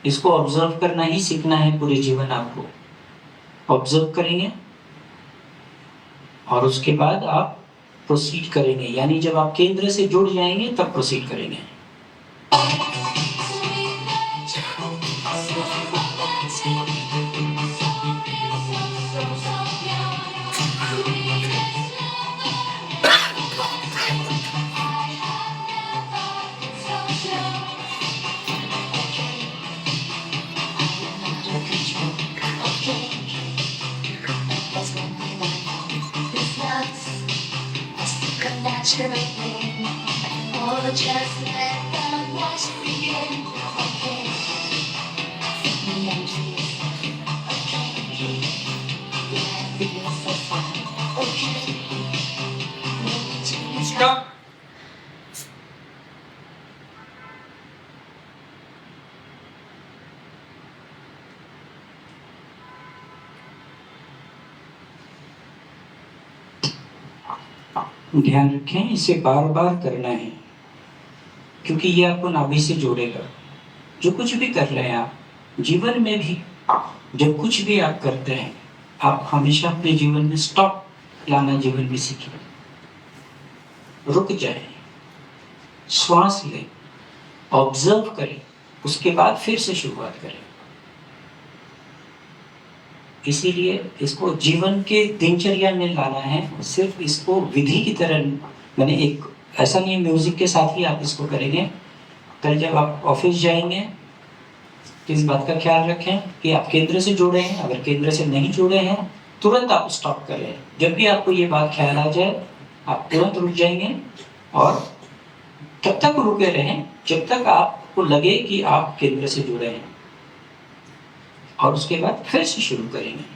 इसको ऑब्जर्व करना ही सीखना है पूरे जीवन आपको। ऑब्जर्व करेंगे और उसके बाद आप प्रोसीड करेंगे, यानी जब आप केंद्र से जुड़ जाएंगे तब प्रोसीड करेंगे। Stop. ध्यान रखें, इसे बार बार करना है क्योंकि ये आपको नाभि से जोड़ेगा। जो कुछ भी कर रहे हैं आप जीवन में भी, जब कुछ भी आप करते हैं, आप हमेशा अपने जीवन में स्टॉप लाना जीवन में सीखें। रुक जाए, श्वास लें, ऑब्जर्व करें, उसके बाद फिर से शुरुआत करें। इसीलिए इसको जीवन के दिनचर्या में लाना है, सिर्फ इसको विधि की तरह, मैंने एक ऐसा नहीं म्यूजिक के साथ ही आप इसको करेंगे। कल जब आप ऑफिस जाएंगे इस बात का ख्याल रखें कि आप केंद्र से जुड़े हैं। अगर केंद्र से नहीं जुड़े हैं तुरंत आप स्टॉप करें। जब भी आपको ये बात ख्याल आ जाए आप तुरंत रुक जाएंगे और तब तक रुके रहें जब तक आपको लगे कि आप केंद्र से जुड़े हैं, और उसके बाद फिर से शुरू करेंगे।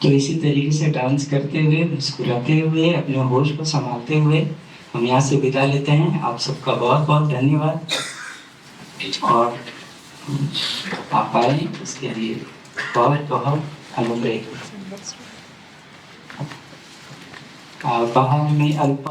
तो इसी तरीके से डांस करते हुए, मुस्कुराते हुए, अपने होश को संभालते हुए हम यहाँ से विदा लेते हैं। आप सबका बहुत बहुत धन्यवाद, और आप आए इसके लिए बहुत बहुत अनुग्रह। बाहर में अल्प